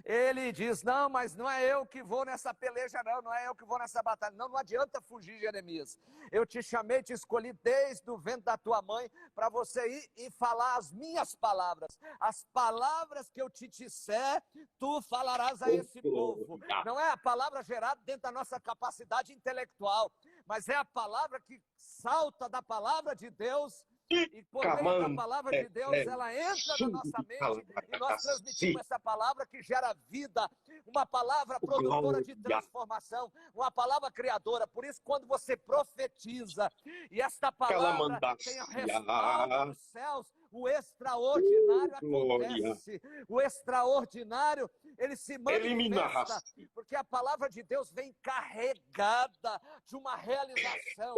A: ele diz, não, mas não é eu que vou nessa peleja, não é eu que vou nessa batalha. Não adianta fugir, Jeremias. Eu te chamei, te escolhi desde o ventre da tua mãe para você ir e falar as minhas palavras. As palavras que eu te disser, tu falarás a esse povo. Não é a palavra gerada dentro da nossa capacidade intelectual, mas é a palavra que salta da palavra de Deus. E por meio da palavra de Deus, ela entra na nossa mente e nós transmitimos essa palavra que gera vida, uma palavra produtora de transformação, uma palavra criadora. Por isso, quando você profetiza e esta palavra tem a respaldo dos céus, o extraordinário acontece. O extraordinário, ele se manifesta, porque a palavra de Deus vem carregada de uma realização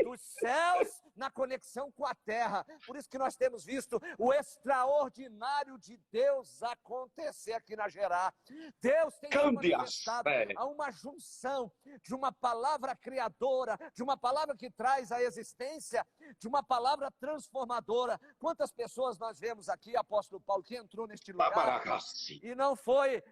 A: dos céus na conexão com a terra. terra. Por isso que nós temos visto o extraordinário de Deus acontecer aqui na Gerá. Deus tem se manifestado a uma junção de uma palavra criadora, de uma palavra que traz a existência, de uma palavra transformadora. Quantas pessoas nós vemos aqui, apóstolo Paulo, que entrou neste lugar e não foi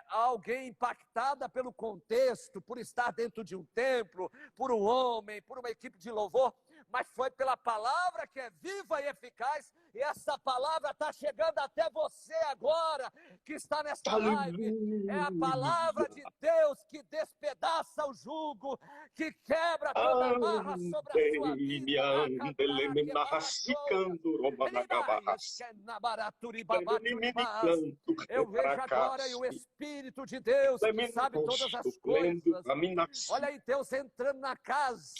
A: alguém impactada pelo contexto, por estar dentro de um templo, por um homem, por uma equipe de louvor, mas foi pela palavra que é viva e eficaz, e essa palavra está chegando até você agora, que está nesta live. É a palavra de Deus que despedaça o jugo, que quebra toda amarra sobre a sua vida. Eu vejo agora e o Espírito de Deus, que sabe todas as coisas. Olha aí, Deus entrando na casa.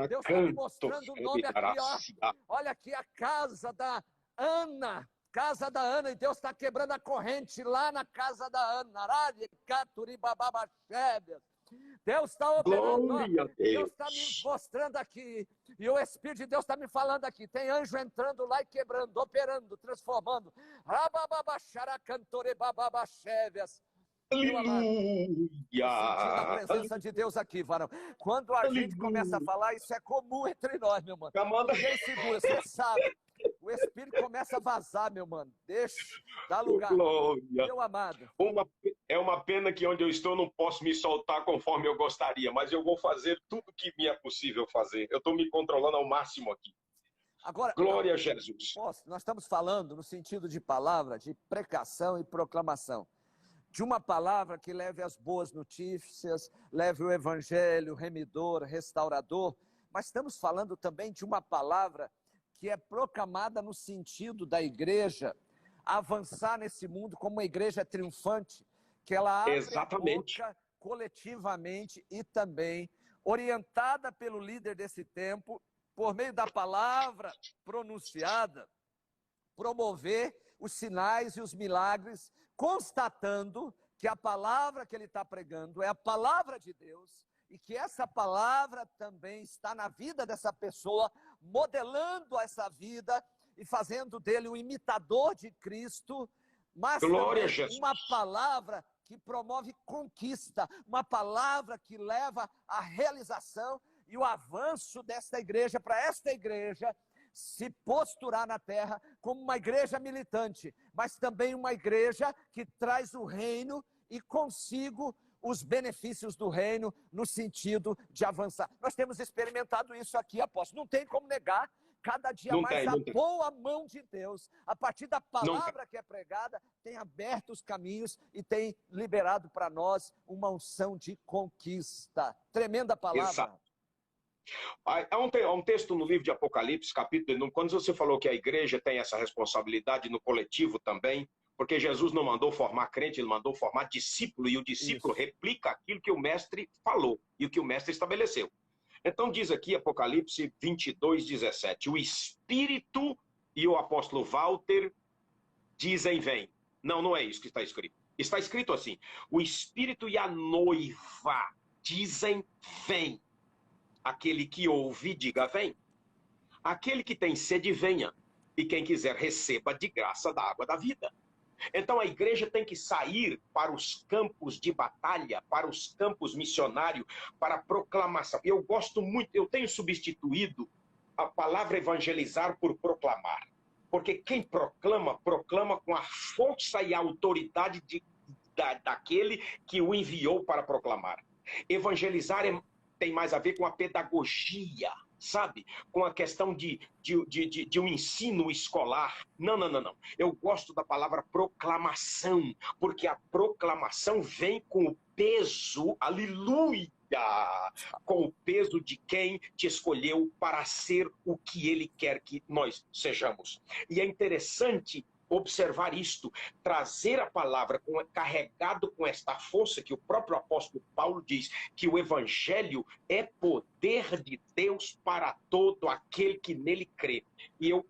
A: Deus está me mostrando o nome aqui, ó. Olha aqui a casa da Ana. Casa da Ana, e Deus está quebrando a corrente lá na casa da Ana. Deus está operando, Deus está me mostrando aqui, e o Espírito de Deus está me falando aqui. Tem anjo entrando lá e quebrando, operando, transformando. Aleluia! A presença de Deus aqui, varão. Quando a gente começa a falar, isso é comum entre nós, meu mano. Ninguém segura, você sabe. O Espírito começa a vazar, meu mano. Deixa, dá lugar. Meu amado.
B: É uma pena que onde eu estou não posso me soltar conforme eu gostaria, mas eu vou fazer tudo que me é possível fazer. Eu estou me controlando ao máximo aqui.
A: Agora,
B: glória a Jesus.
A: Nós estamos falando no sentido de palavra, de pregação e proclamação. De uma palavra que leve as boas notícias, leve o evangelho remidor, restaurador, mas estamos falando também de uma palavra que é proclamada no sentido da igreja avançar nesse mundo como uma igreja triunfante, que ela abre a boca coletivamente e também orientada pelo líder desse tempo, por meio da palavra pronunciada, promover os sinais e os milagres, constatando que a palavra que ele está pregando é a palavra de Deus, e que essa palavra também está na vida dessa pessoa, modelando essa vida e fazendo dele um imitador de Cristo, mas
B: glória
A: também
B: a Jesus.
A: Uma palavra que promove conquista, uma palavra que leva à realização e o avanço desta igreja, para esta igreja se posturar na terra como uma igreja militante, mas também uma igreja que traz o reino e consigo os benefícios do reino no sentido de avançar. Nós temos experimentado isso aqui, apóstolo. Não tem como negar, cada dia mais a boa mão de Deus, a partir da palavra que é pregada, tem aberto os caminhos e tem liberado para nós uma unção de conquista. Tremenda palavra.
B: Exato. Há um texto no livro de Apocalipse, capítulo 1, quando você falou que a igreja tem essa responsabilidade no coletivo também, porque Jesus não mandou formar crente, ele mandou formar discípulo, e o discípulo replica aquilo que o mestre falou e o que o mestre estabeleceu. Então diz aqui Apocalipse 22, 17, o Espírito e o apóstolo Walter dizem vem. Não, não é isso que está escrito. Está escrito assim, o Espírito e a noiva dizem vem. Aquele que ouve, diga vem. Aquele que tem sede, venha. E quem quiser, receba de graça da água da vida. Então a igreja tem que sair para os campos de batalha, para os campos missionários, para a proclamação. Eu gosto muito, eu tenho substituído a palavra evangelizar por proclamar. Porque quem proclama, proclama com a força e a autoridade daquele que o enviou para proclamar. Evangelizar tem mais a ver com a pedagogia, sabe? Com a questão de um ensino escolar. Não. Eu gosto da palavra proclamação, porque a proclamação vem com o peso, aleluia, com o peso de quem te escolheu para ser o que ele quer que nós sejamos. E é interessante observar isto, trazer a palavra carregado com esta força que o próprio apóstolo Paulo diz, que o evangelho é poder de Deus para todo aquele que nele crê. E eu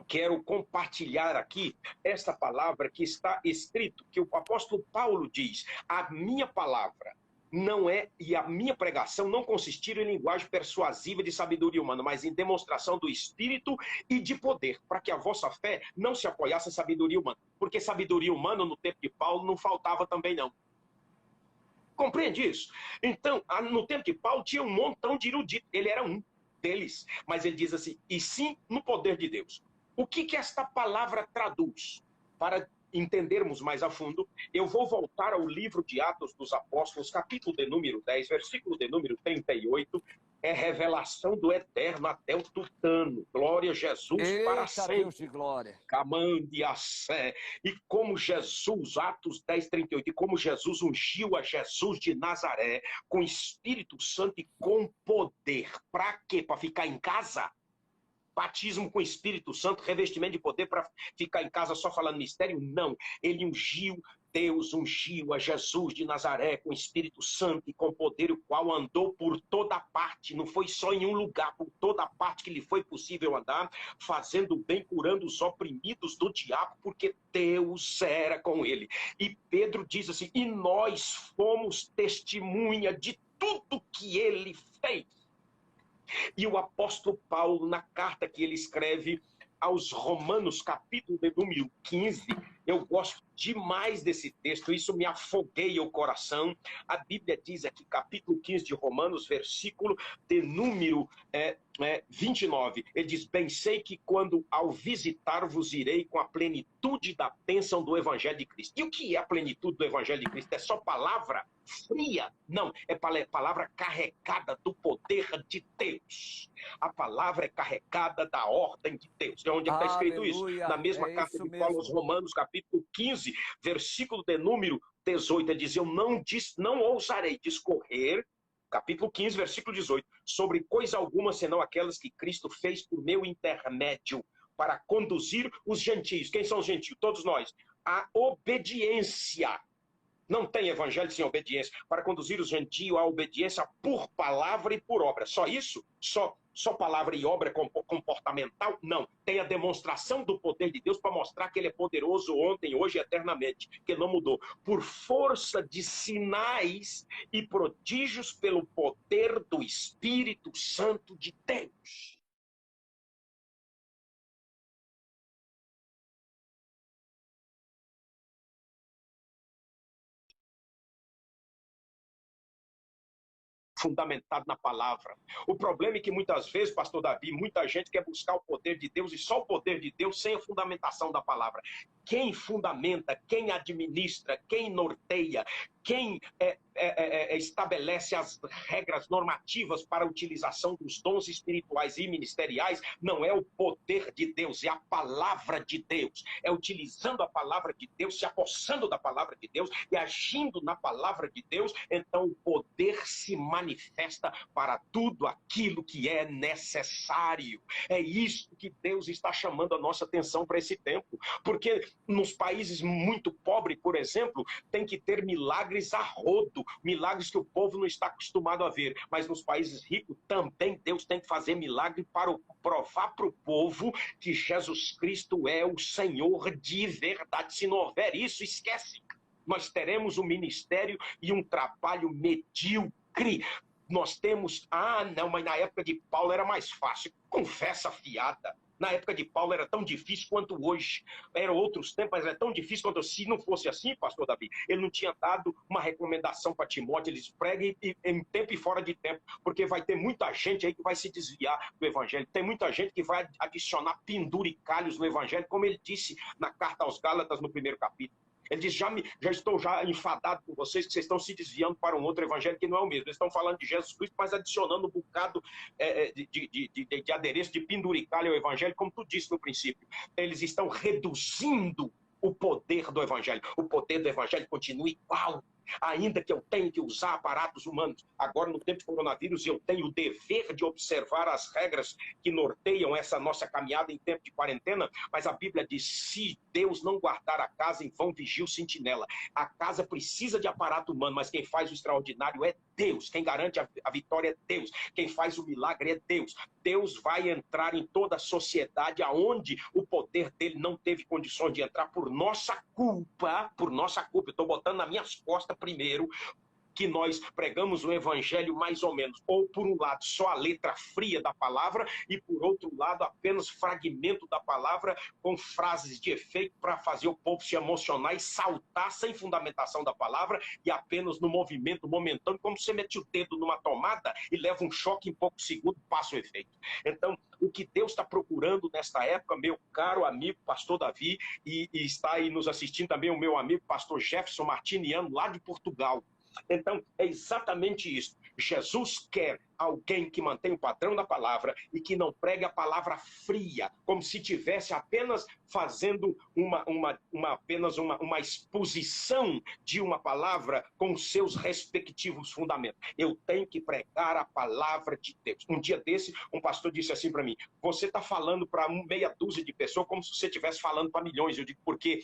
B: quero compartilhar aqui esta palavra que está escrito, que o apóstolo Paulo diz, a minha palavra não é, e a minha pregação não consistir em linguagem persuasiva de sabedoria humana, mas em demonstração do Espírito e de poder, para que a vossa fé não se apoiasse em sabedoria humana. Porque sabedoria humana no tempo de Paulo não faltava também não. Compreende isso? Então, no tempo de Paulo tinha um montão de eruditos, ele era um deles, mas ele diz assim, e sim no poder de Deus. O que esta palavra traduz? Para entendermos mais a fundo, eu vou voltar ao livro de Atos dos Apóstolos, capítulo de número 10, versículo de número 38, é revelação do eterno até o tutano. Glória a Jesus.
A: Eita,
B: para sempre.
A: Deus de glória.
B: Camande a sé. E como Jesus, Atos 10, 38, e como Jesus ungiu a Jesus de Nazaré com Espírito Santo e com poder. Para quê? Para ficar em casa? Batismo com Espírito Santo, revestimento de poder para ficar em casa só falando mistério? Não. Ele ungiu, Deus ungiu a Jesus de Nazaré com Espírito Santo e com poder, o qual andou por toda parte. Não foi só em um lugar, por toda parte que lhe foi possível andar, fazendo bem, curando os oprimidos do diabo, porque Deus era com ele. E Pedro diz assim, e nós fomos testemunha de tudo que ele fez. E o apóstolo Paulo, na carta que ele escreve aos Romanos, capítulo de número 15, eu gosto demais desse texto, isso me afogueia o coração. A Bíblia diz aqui, capítulo 15 de Romanos, versículo de número 29. Ele diz, bem sei que quando ao visitar-vos irei com a plenitude da bênção do Evangelho de Cristo. E o que é a plenitude do Evangelho de Cristo? É só palavra fria? Não, é palavra carregada do poder de Deus. A palavra é carregada da ordem de Deus. De onde está escrito isso? Na mesma carta de Paulo aos Romanos, capítulo 15, versículo de número 18. Ele diz, eu não ousarei discorrer, capítulo 15, versículo 18, sobre coisa alguma senão aquelas que Cristo fez por meu intermédio, para conduzir os gentios. Quem são os gentios? Todos nós. A obediência. Não tem evangelho sem obediência. Para conduzir os gentios à obediência por palavra e por obra. Só isso? Só palavra e obra comportamental? Não. Tem a demonstração do poder de Deus para mostrar que ele é poderoso ontem, hoje e eternamente, que não mudou. Por força de sinais e prodígios pelo poder do Espírito Santo de Deus. Fundamentado na palavra. O problema é que muitas vezes, pastor Davi, muita gente quer buscar o poder de Deus e só o poder de Deus sem a fundamentação da palavra. Quem fundamenta, quem administra, quem norteia, quem estabelece as regras normativas para a utilização dos dons espirituais e ministeriais não é o poder de Deus, é a palavra de Deus. É utilizando a palavra de Deus, se apossando da palavra de Deus e agindo na palavra de Deus, então o poder se manifesta para tudo aquilo que é necessário. É isso que Deus está chamando a nossa atenção para esse tempo. Porque nos países muito pobres, por exemplo, tem que ter milagres a rodo, milagres que o povo não está acostumado a ver. Mas nos países ricos também Deus tem que fazer milagre para provar para o povo que Jesus Cristo é o Senhor de verdade. Se não houver isso, esquece. Nós teremos um ministério e um trabalho medíocre. Nós temos... não, mas na época de Paulo era mais fácil. Conversa fiada. Na época de Paulo era tão difícil quanto hoje. Eram outros tempos, mas era tão difícil quanto... Se não fosse assim, pastor Davi, ele não tinha dado uma recomendação para Timóteo. Eles preguem em tempo e fora de tempo, porque vai ter muita gente aí que vai se desviar do evangelho. Tem muita gente que vai adicionar penduricalhos no evangelho, como ele disse na carta aos Gálatas, no primeiro capítulo. Ele diz, já estou enfadado com vocês, que vocês estão se desviando para um outro evangelho que não é o mesmo. Eles estão falando de Jesus Cristo, mas adicionando um bocado de adereço, de penduricalho ao evangelho, como tu disse no princípio. Eles estão reduzindo o poder do evangelho. O poder do evangelho continua igual. Ainda que eu tenha que usar aparatos humanos. Agora, no tempo de coronavírus, eu tenho o dever de observar as regras que norteiam essa nossa caminhada em tempo de quarentena, mas a Bíblia diz, se Deus não guardar a casa, em vão vigia o sentinela. A casa precisa de aparato humano, mas quem faz o extraordinário é Deus. Quem garante a vitória é Deus. Quem faz o milagre é Deus. Deus vai entrar em toda a sociedade aonde o poder dele não teve condições de entrar por nossa culpa. Por nossa culpa. Eu estou botando nas minhas costas primeiro, que nós pregamos o evangelho mais ou menos, ou por um lado só a letra fria da palavra e por outro lado apenas fragmento da palavra com frases de efeito para fazer o povo se emocionar e saltar sem fundamentação da palavra e apenas no movimento momentâneo, como você mete o dedo numa tomada e leva um choque em poucos segundos, passa o efeito. Então, o que Deus está procurando nesta época, meu caro amigo pastor Davi, e está aí nos assistindo também o meu amigo pastor Jefferson Martiniano, lá de Portugal. Então, é exatamente isso. Jesus quer alguém que mantém o padrão da palavra e que não pregue a palavra fria, como se tivesse apenas fazendo apenas uma exposição de uma palavra com seus respectivos fundamentos. Eu tenho que pregar a palavra de Deus. Um dia desse, um pastor disse assim para mim: você está falando para meia dúzia de pessoas como se você estivesse falando para milhões. Eu digo, porque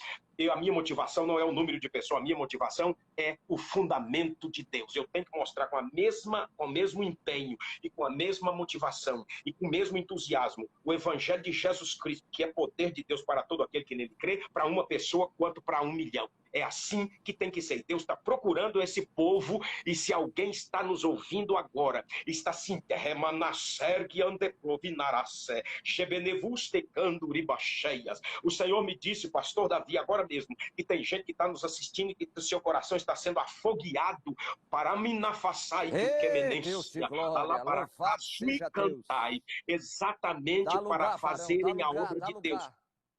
B: a minha motivação não é o número de pessoas, a minha motivação é o fundamento de Deus. Eu tenho que mostrar com o mesmo empenho e com a mesma motivação e com o mesmo entusiasmo o evangelho de Jesus Cristo, que é poder de Deus para todo aquele que nele crê, para uma pessoa quanto para 1 milhão. É assim que tem que ser. Deus está procurando esse povo, e se alguém está nos ouvindo agora, está se o Senhor me disse, pastor Davi, agora mesmo, que tem gente que está nos assistindo e que o seu coração está sendo afogueado para minafassai
C: Deus louvado seja Deus.
B: exatamente para fazerem a obra de Deus.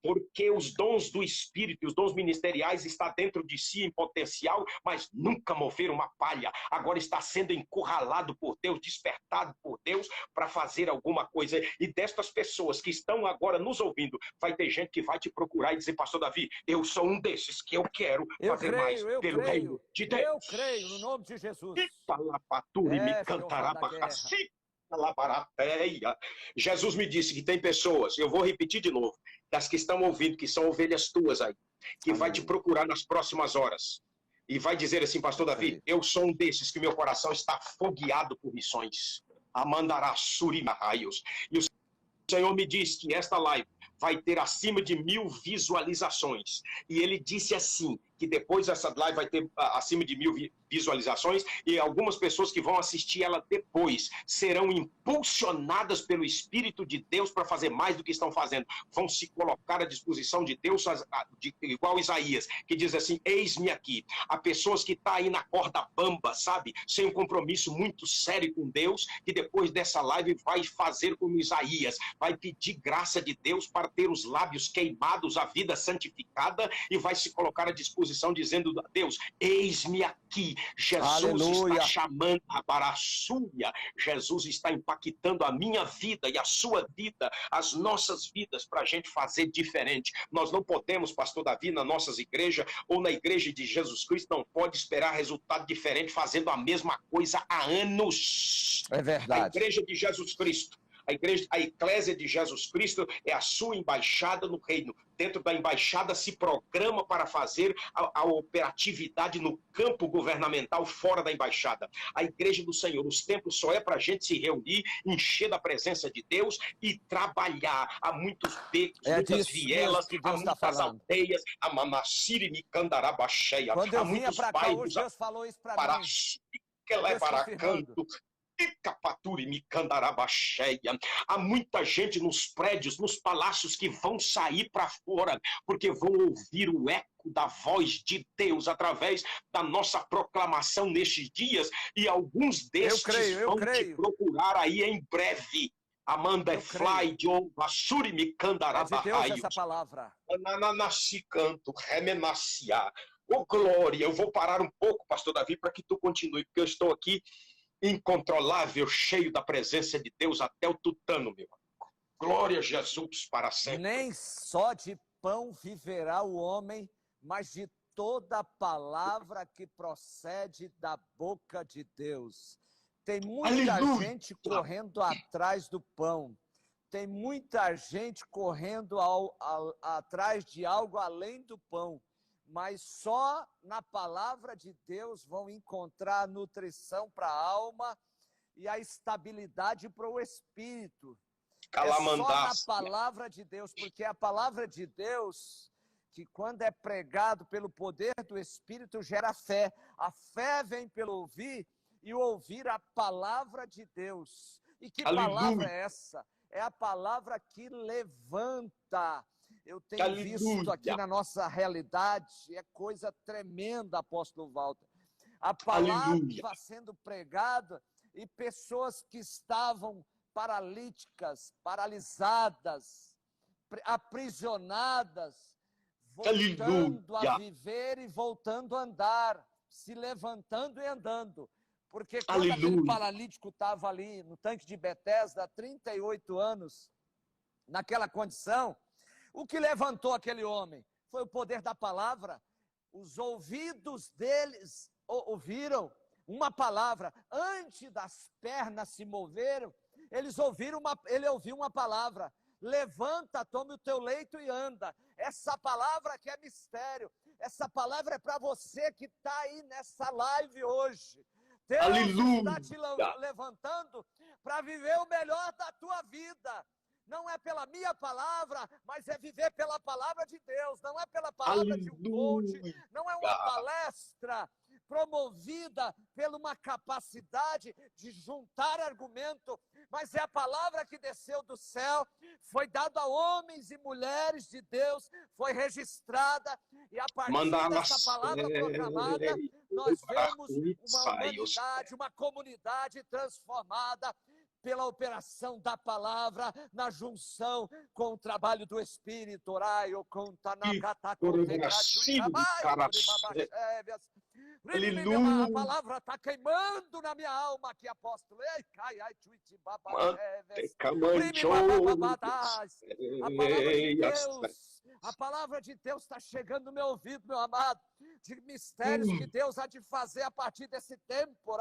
B: Porque os dons do Espírito, os dons ministeriais estão dentro de si em potencial, mas nunca moveram uma palha. Agora está sendo encurralado por Deus, despertado por Deus para fazer alguma coisa. E destas pessoas que estão agora nos ouvindo, vai ter gente que vai te procurar e dizer, pastor Davi, eu sou um desses que eu quero fazer mais pelo reino de Deus.
C: Eu creio, no nome de Jesus.
B: Jesus me disse que tem pessoas, eu vou repetir de novo, das que estão ouvindo, que são ovelhas tuas aí, que vai te procurar nas próximas horas e vai dizer assim, pastor Davi, eu sou um desses que meu coração está fogueado por missões. Amandará surimahaios. E o Senhor me diz que esta live vai ter acima de 1000 visualizações. E ele disse assim, que depois essa live vai ter acima de 1000 visualizações, e algumas pessoas que vão assistir ela depois serão impulsionadas pelo Espírito de Deus para fazer mais do que estão fazendo. Vão se colocar à disposição de Deus, igual Isaías, que diz assim, eis-me aqui. Há pessoas que estão aí na corda bamba, sabe? Sem um compromisso muito sério com Deus, que depois dessa live vai fazer como Isaías, vai pedir graça de Deus para ter os lábios queimados, a vida santificada, e vai se colocar à disposição dizendo, Deus, eis-me aqui. Jesus está chamando a Barassúria. Jesus está impactando a minha vida e a sua vida, as nossas vidas, para a gente fazer diferente. Nós não podemos, pastor Davi, nas nossas igrejas ou na igreja de Jesus Cristo, não pode esperar resultado diferente fazendo a mesma coisa há anos.
C: É verdade.
B: A igreja de Jesus Cristo, a eclésia de Jesus Cristo é a sua embaixada no reino. Dentro da embaixada se programa para fazer a operatividade no campo governamental fora da embaixada. A igreja do Senhor, os templos só é para a gente se reunir, encher da presença de Deus e trabalhar. Há muitos becos, muitas vielas, há muitas aldeias, a Mamassiri Micandarabasheia.
C: Quando eu vinha para cá hoje, Deus falou isso para mim.
B: Para canto. Há muita gente nos prédios, nos palácios que vão sair para fora, porque vão ouvir o eco da voz de Deus através da nossa proclamação nestes dias, e alguns destes vão te procurar aí em breve. Amanda Fly de Ovassuri Micandarabahaios.
C: Essa palavra.
B: Ananasicanto, remenaciar. Ô glória, eu vou parar um pouco, pastor Davi, para que tu continue, porque eu estou aqui incontrolável, cheio da presença de Deus até o tutano, meu amigo. Glória a Jesus para sempre.
C: Nem só de pão viverá o homem, mas de toda palavra que procede da boca de Deus. Tem muita gente correndo atrás do pão. Tem muita gente correndo atrás de algo além do pão. Mas só na palavra de Deus vão encontrar nutrição para a alma e a estabilidade para o espírito. É só na palavra de Deus, porque a palavra de Deus que quando é pregado pelo poder do Espírito, gera fé. A fé vem pelo ouvir e ouvir a palavra de Deus. E que palavra é essa? É a palavra que levanta. Eu tenho visto aqui na nossa realidade, é coisa tremenda, apóstolo Walter. A palavra sendo pregada e pessoas que estavam paralíticas, paralisadas, aprisionadas, voltando a viver e voltando a andar, se levantando e andando. Porque quando aquele paralítico estava ali no tanque de Betesda há 38 anos, naquela condição, o que levantou aquele homem foi o poder da palavra. Os ouvidos deles ouviram uma palavra. Antes das pernas se moveram, ele ouviu uma palavra. Levanta, tome o teu leito e anda. Essa palavra que é mistério. Essa palavra é para você que está aí nessa live hoje. Deus está te levantando para viver o melhor da tua vida. Não é pela minha palavra, mas é viver pela palavra de Deus. Não é pela palavra de um coach, não é uma palestra promovida por uma capacidade de juntar argumento, mas é a palavra que desceu do céu, foi dada a homens e mulheres de Deus, foi registrada, e a partir dessa palavra proclamada, nós vemos uma humanidade, uma comunidade transformada pela operação da palavra, na junção com o trabalho do Espírito. Orai, o a palavra está queimando na minha alma aqui, apóstolo. A palavra de Deus, a palavra de Deus está chegando no meu ouvido, meu amado, de mistérios que Deus há de fazer a partir desse tempo,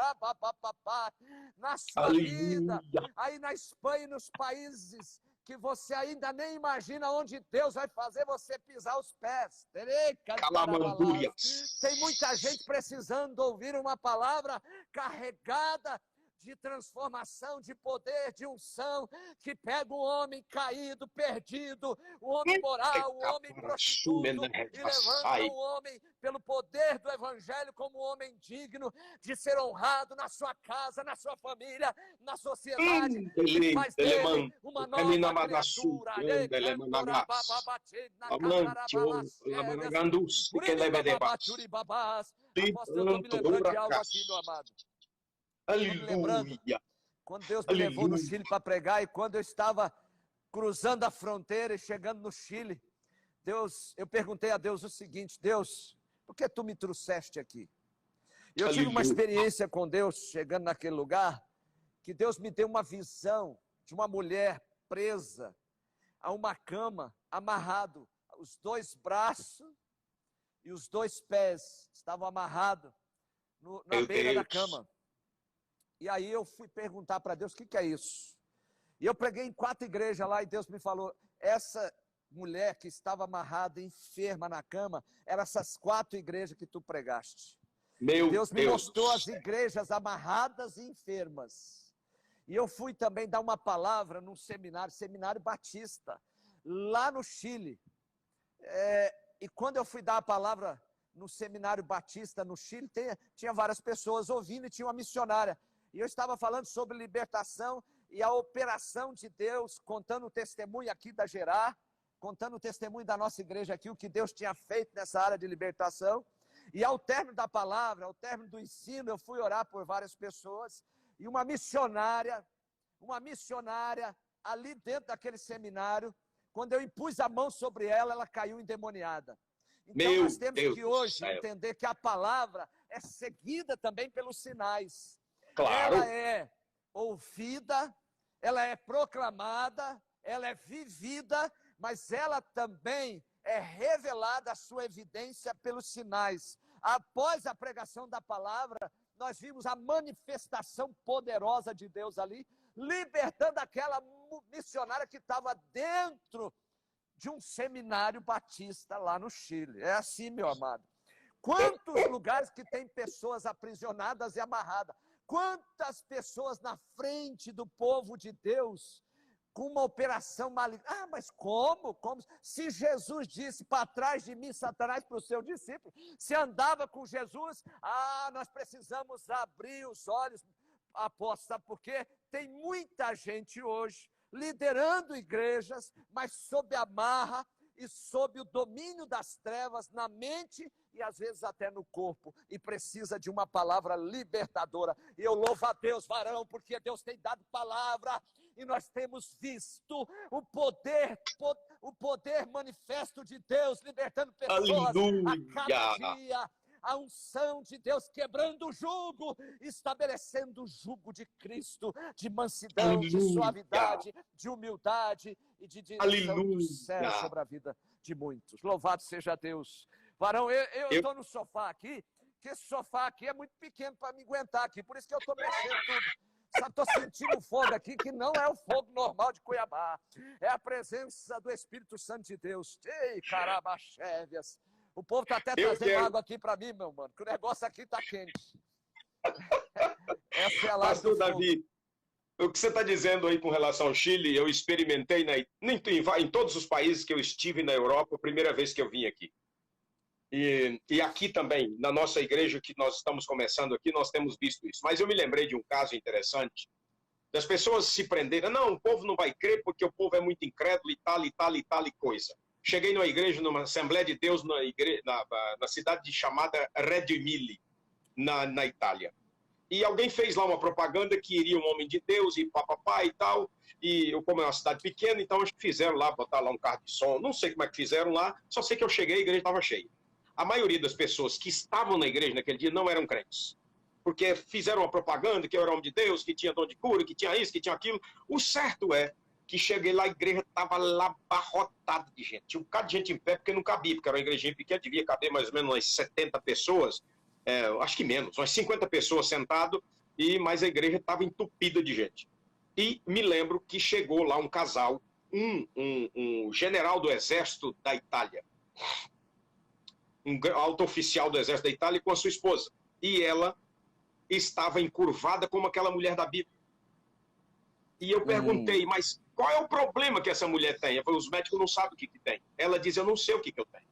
C: na sua vida, aí na Espanha e nos países que você ainda nem imagina onde Deus vai fazer você pisar os pés. Tem muita gente precisando ouvir uma palavra carregada de transformação, de poder, de unção, que pega o homem caído, perdido, o homem moral, o homem prostituto, e levanta o homem pelo poder do Evangelho como um homem digno de ser honrado na sua casa, na sua família, na sociedade, e faz dele uma nova criatura. Apóstolo, eu estou me lembrando de algo aqui, meu amado. Lembrando, quando Deus me levou no Chile para pregar, e quando eu estava cruzando a fronteira e chegando no Chile, eu perguntei a Deus o seguinte: Deus, por que tu me trouxeste aqui? E eu tive uma experiência com Deus chegando naquele lugar, que Deus me deu uma visão de uma mulher presa a uma cama, amarrado, os dois braços e os dois pés estavam amarrados na beira da cama. E aí eu fui perguntar para Deus, o que é isso? E eu preguei em 4 igrejas lá, e Deus me falou, essa mulher que estava amarrada, enferma na cama, eram essas 4 igrejas que tu pregaste. Deus me mostrou as igrejas amarradas e enfermas. E eu fui também dar uma palavra num seminário batista, lá no Chile. E quando eu fui dar a palavra no seminário batista no Chile, tinha várias pessoas ouvindo, e tinha uma missionária. E eu estava falando sobre libertação e a operação de Deus, contando o testemunho aqui da Gerar, contando o testemunho da nossa igreja aqui, o que Deus tinha feito nessa área de libertação. E ao término da palavra, ao término do ensino, eu fui orar por várias pessoas, e uma missionária ali dentro daquele seminário, quando eu impus a mão sobre ela, ela caiu endemoniada. Então nós temos que hoje entender que a palavra é seguida também pelos sinais.
B: Claro.
C: Ela é ouvida, ela é proclamada, ela é vivida, mas ela também é revelada a sua evidência pelos sinais. Após a pregação da palavra, nós vimos a manifestação poderosa de Deus ali, libertando aquela missionária que estava dentro de um seminário batista lá no Chile. É assim, meu amado. Quantos lugares que tem pessoas aprisionadas e amarradas? Quantas pessoas na frente do povo de Deus com uma operação maligna. Ah, mas como? Como? Se Jesus disse, para trás de mim, Satanás, para o seu discípulo, se andava com Jesus, nós precisamos abrir os olhos, apóstolo, sabe por quê? Tem muita gente hoje liderando igrejas, mas sob a marra e sob o domínio das trevas na mente e às vezes até no corpo, e precisa de uma palavra libertadora. E eu louvo a Deus, varão, porque Deus tem dado palavra, e nós temos visto o poder manifesto de Deus, libertando pessoas a cada dia. A unção de Deus quebrando o jugo, estabelecendo o jugo de Cristo, de mansidão, de suavidade, de humildade e de direção do céu sobre a vida de muitos. Louvado seja Deus. Varão, eu estou no sofá aqui, que esse sofá aqui é muito pequeno para me aguentar aqui, por isso que eu estou mexendo tudo. Só estou sentindo um fogo aqui, que não é o fogo normal de Cuiabá. É a presença do Espírito Santo de Deus. Ei, carabachévias. O povo está até trazendo água aqui para mim, meu mano, que o negócio aqui está quente. Essa é a live do fogo.
B: Davi, o que você está dizendo aí com relação ao Chile, eu experimentei em todos os países que eu estive na Europa, a primeira vez que eu vim aqui. E aqui também, na nossa igreja que nós estamos começando aqui, nós temos visto isso. Mas eu me lembrei de um caso interessante, das pessoas se prenderem, não, o povo não vai crer porque o povo é muito incrédulo e tal, e tal, e tal, e coisa. Cheguei numa igreja, numa Assembleia de Deus, na cidade chamada Reggio Emilia, na Itália. E alguém fez lá uma propaganda que iria um homem de Deus e papapá e tal. E eu, como é uma cidade pequena, então acho que fizeram lá, botaram lá um carro de som. Não sei como é que fizeram lá, só sei que eu cheguei e a igreja estava cheia. A maioria das pessoas que estavam na igreja naquele dia não eram crentes. Porque fizeram uma propaganda que eu era homem de Deus, que tinha dom de cura, que tinha isso, que tinha aquilo. O certo é que cheguei lá, a igreja estava lá abarrotada de gente. Tinha um bocado de gente em pé, porque não cabia, porque era uma igrejinha pequena, devia caber mais ou menos umas 70 pessoas, acho que menos, umas 50 pessoas sentadas, mas a igreja estava entupida de gente. E me lembro que chegou lá um casal, um general do exército da Itália, um alto oficial do exército da Itália com a sua esposa. E ela estava encurvada como aquela mulher da Bíblia. E eu perguntei, mas qual é o problema que essa mulher tem? Eu falei, os médicos não sabem o que tem. Ela diz, eu não sei o que eu tenho.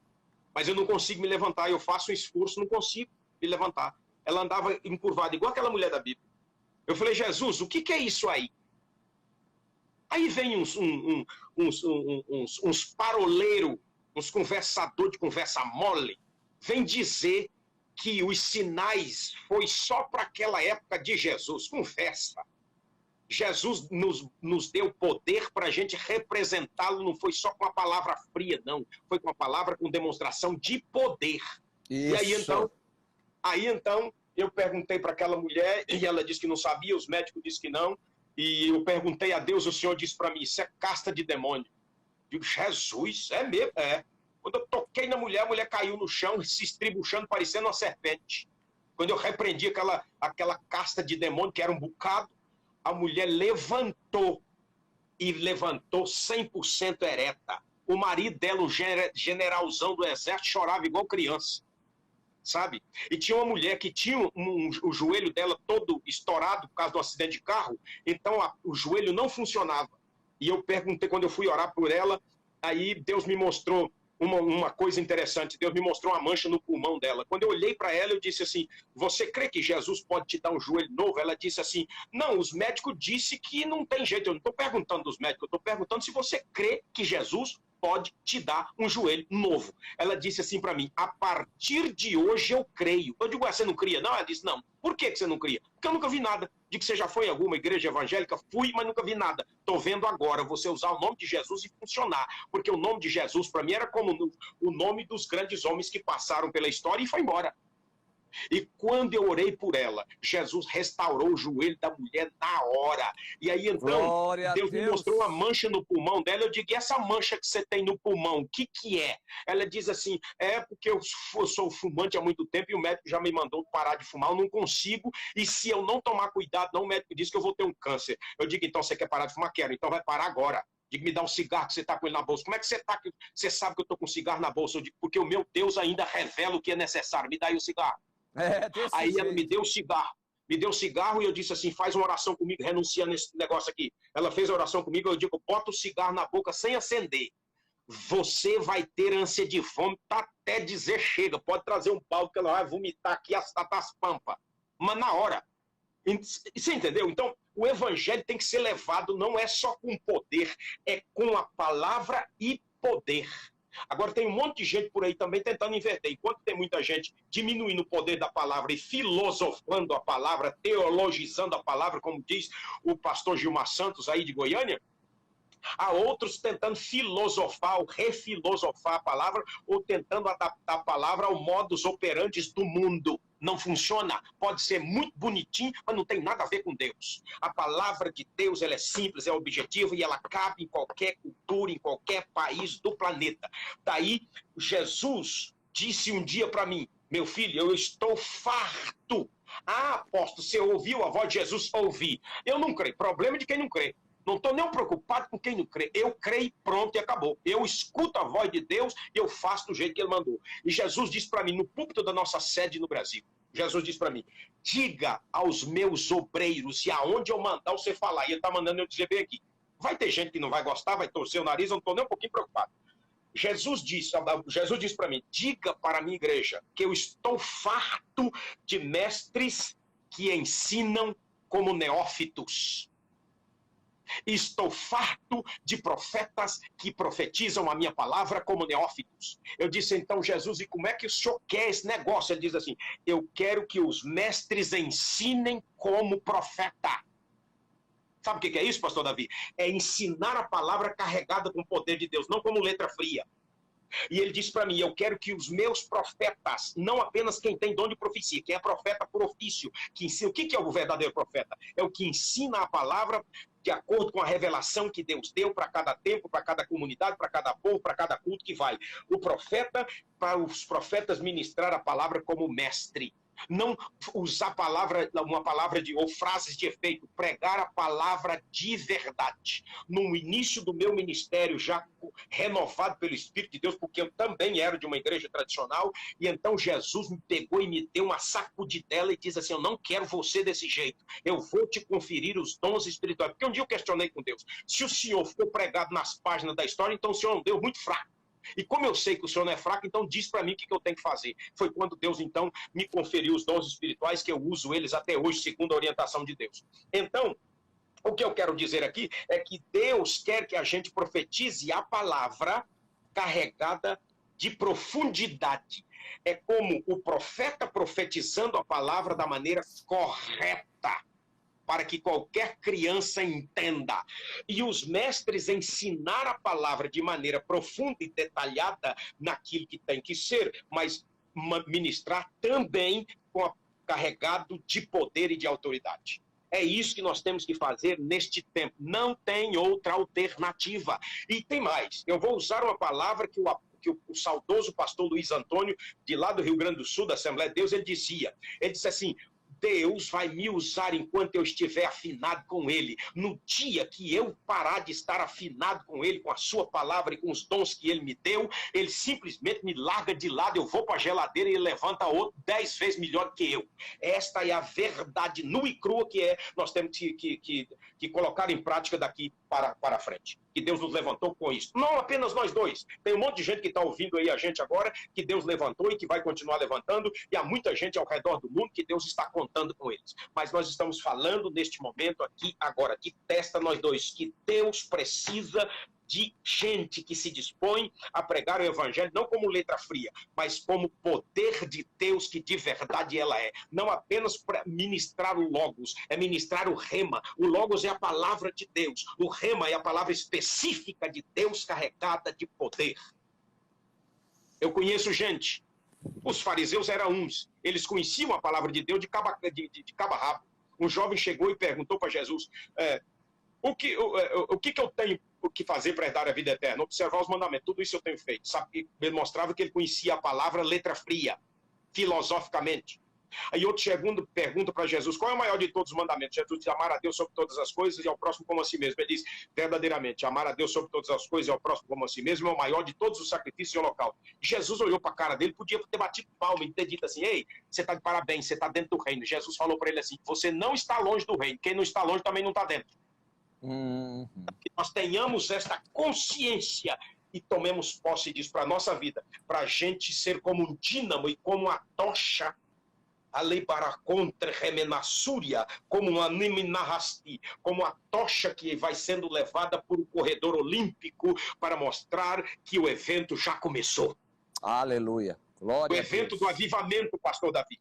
B: Mas eu não consigo me levantar. Eu faço um esforço, não consigo me levantar. Ela andava encurvada, igual aquela mulher da Bíblia. Eu falei, Jesus, o que é isso aí? Aí vem uns paroleiros, uns conversadores de conversa mole, vem dizer que os sinais foi só para aquela época de Jesus. Conversa. Jesus nos deu poder para a gente representá-lo, não foi só com a palavra fria, não. Foi com a palavra com demonstração de poder. Isso. E aí então, eu perguntei para aquela mulher, e ela disse que não sabia, os médicos disseram que não, e eu perguntei a Deus, o Senhor disse para mim, isso é casta de demônio. Eu digo, Jesus, é mesmo? É. Quando eu toquei na mulher, a mulher caiu no chão, se estribuchando, parecendo uma serpente. Quando eu repreendi aquela casta de demônio, que era um bocado, a mulher levantou, e levantou 100% ereta. O marido dela, um generalzão do exército, chorava igual criança, sabe? E tinha uma mulher que tinha o joelho dela todo estourado por causa do acidente de carro, então o joelho não funcionava. E eu perguntei, quando eu fui orar por ela, aí Deus me mostrou uma coisa interessante. Deus me mostrou uma mancha no pulmão dela. Quando eu olhei para ela, eu disse assim, você crê que Jesus pode te dar um joelho novo? Ela disse assim, não, os médicos disseram que não tem jeito. Eu não estou perguntando dos médicos, eu estou perguntando se você crê que Jesus pode te dar um joelho novo. Ela disse assim para mim, a partir de hoje eu creio. Eu digo, você não cria? Não, ela disse, não. Por que você não cria? Porque eu nunca vi nada. De que você já foi em alguma igreja evangélica? Fui, mas nunca vi nada. Estou vendo agora você usar o nome de Jesus e funcionar. Porque o nome de Jesus, para mim, era como o nome dos grandes homens que passaram pela história e foi embora. E quando eu orei por ela, Jesus restaurou o joelho da mulher na hora. E aí então, Deus me mostrou uma mancha no pulmão dela. Eu digo, e essa mancha que você tem no pulmão, o que é? Ela diz assim, é porque eu sou fumante há muito tempo e o médico já me mandou parar de fumar, eu não consigo. E se eu não tomar cuidado, não, o médico disse que eu vou ter um câncer. Eu digo, então você quer parar de fumar? Quero, então vai parar agora. Digo, me dá um cigarro que você está com ele na bolsa. Como é que você está? Você sabe que eu estou com um cigarro na bolsa. Eu digo, porque o meu Deus ainda revela o que é necessário. Me dá aí o cigarro. Aí ela me deu o cigarro. me deu cigarro e eu disse assim, faz uma oração comigo, renuncia nesse negócio aqui. Ela fez a oração comigo, eu digo, bota o cigarro na boca sem acender. Você vai ter ânsia de vômito até dizer chega. Pode trazer um balde que ela vai vomitar aqui as pampas. Mas na hora. Você entendeu? Então, o evangelho tem que ser levado, não é só com poder, é com a palavra e poder. Agora, tem um monte de gente por aí também tentando inverter. Enquanto tem muita gente diminuindo o poder da palavra e filosofando a palavra, teologizando a palavra, como diz o pastor Gilmar Santos aí de Goiânia, há outros tentando filosofar ou refilosofar a palavra ou tentando adaptar a palavra ao modus operandi do mundo. Não funciona. Pode ser muito bonitinho, mas não tem nada a ver com Deus. A palavra de Deus, ela é simples, é objetiva e ela cabe em qualquer cultura, em qualquer país do planeta. Daí, Jesus disse um dia para mim, meu filho, eu estou farto. Ah, apóstolo, você ouviu a voz de Jesus? Ouvi. Eu não creio. Problema de quem não crê. Não estou nem preocupado com quem não crê. Eu creio, pronto e acabou. Eu escuto a voz de Deus e eu faço do jeito que Ele mandou. E Jesus disse para mim, no púlpito da nossa sede no Brasil, Jesus disse para mim, diga aos meus obreiros e aonde eu mandar você falar. E Ele está mandando eu dizer bem aqui. Vai ter gente que não vai gostar, vai torcer o nariz, eu não estou nem um pouquinho preocupado. Jesus disse para mim, diga para a minha igreja que eu estou farto de mestres que ensinam como neófitos. Estou farto de profetas que profetizam a minha palavra como neófitos. Eu disse, então, Jesus, e como é que o senhor quer esse negócio? Ele diz assim, eu quero que os mestres ensinem como profeta. Sabe o que é isso, pastor Davi? É ensinar a palavra carregada com o poder de Deus, não como letra fria. E ele disse para mim, eu quero que os meus profetas, não apenas quem tem dom de profecia, quem é profeta por ofício, que ensina, o que é o verdadeiro profeta? É o que ensina a palavra de acordo com a revelação que Deus deu para cada tempo, para cada comunidade, para cada povo, para cada culto que vai. O profeta, para os profetas ministrar a palavra como mestre. Não usar uma palavra ou frases de efeito, pregar a palavra de verdade. No início do meu ministério, já renovado pelo Espírito de Deus, porque eu também era de uma igreja tradicional, e então Jesus me pegou e me deu uma sacudidela e diz assim, eu não quero você desse jeito, eu vou te conferir os dons espirituais. Porque um dia eu questionei com Deus, se o Senhor ficou pregado nas páginas da história, então o Senhor é um Deus muito fraco. E como eu sei que o Senhor não é fraco, então diz para mim o que eu tenho que fazer. Foi quando Deus, então, me conferiu os dons espirituais, que eu uso eles até hoje, segundo a orientação de Deus. Então, o que eu quero dizer aqui é que Deus quer que a gente profetize a palavra carregada de profundidade. É como o profeta profetizando a palavra da maneira correta, para que qualquer criança entenda. E os mestres ensinar a palavra de maneira profunda e detalhada naquilo que tem que ser, mas ministrar também carregado de poder e de autoridade. É isso que nós temos que fazer neste tempo. Não tem outra alternativa. E tem mais. Eu vou usar uma palavra que o saudoso pastor Luiz Antônio, de lá do Rio Grande do Sul, da Assembleia de Deus, ele disse assim, Deus vai me usar enquanto eu estiver afinado com Ele. No dia que eu parar de estar afinado com Ele, com a sua palavra e com os dons que Ele me deu, Ele simplesmente me larga de lado, eu vou para a geladeira e ele levanta outro 10 vezes melhor que eu. Esta é a verdade nua e crua que nós temos que colocar em prática daqui para frente. Que Deus nos levantou com isso. Não apenas nós dois. Tem um monte de gente que está ouvindo aí a gente agora, que Deus levantou e que vai continuar levantando, e há muita gente ao redor do mundo que Deus está contando com eles. Mas nós estamos falando neste momento aqui, agora, de testa nós dois, que Deus precisa de gente que se dispõe a pregar o evangelho, não como letra fria, mas como poder de Deus que de verdade ela é. Não apenas para ministrar o logos, é ministrar o rema. O logos é a palavra de Deus. O rema é a palavra específica de Deus carregada de poder. Eu conheço gente. Os fariseus eram uns. Eles conheciam a palavra de Deus de cabo a rabo. Um jovem chegou e perguntou para Jesus, o que eu tenho que fazer para herdar a vida eterna? Observar os mandamentos. Tudo isso eu tenho feito. Sabe? Ele mostrava que ele conhecia a palavra letra fria, filosoficamente. Aí outro segundo pergunta para Jesus, qual é o maior de todos os mandamentos? Jesus diz, amar a Deus sobre todas as coisas e ao próximo como a si mesmo. Ele diz, verdadeiramente, amar a Deus sobre todas as coisas e ao próximo como a si mesmo é o maior de todos os sacrifícios e holocausto. Jesus olhou para a cara dele, podia ter batido palma e ter dito assim, ei, você está de parabéns, você está dentro do reino. Jesus falou para ele assim, você não está longe do reino, quem não está longe também não está dentro. Que nós tenhamos esta consciência e tomemos posse disso para a nossa vida, para a gente ser como um dínamo e como a tocha, como uma niminahasti, como a tocha que vai sendo levada por um corredor olímpico para mostrar que o evento já começou.
C: Aleluia. Glória a Deus.
B: O evento do avivamento, pastor Davi.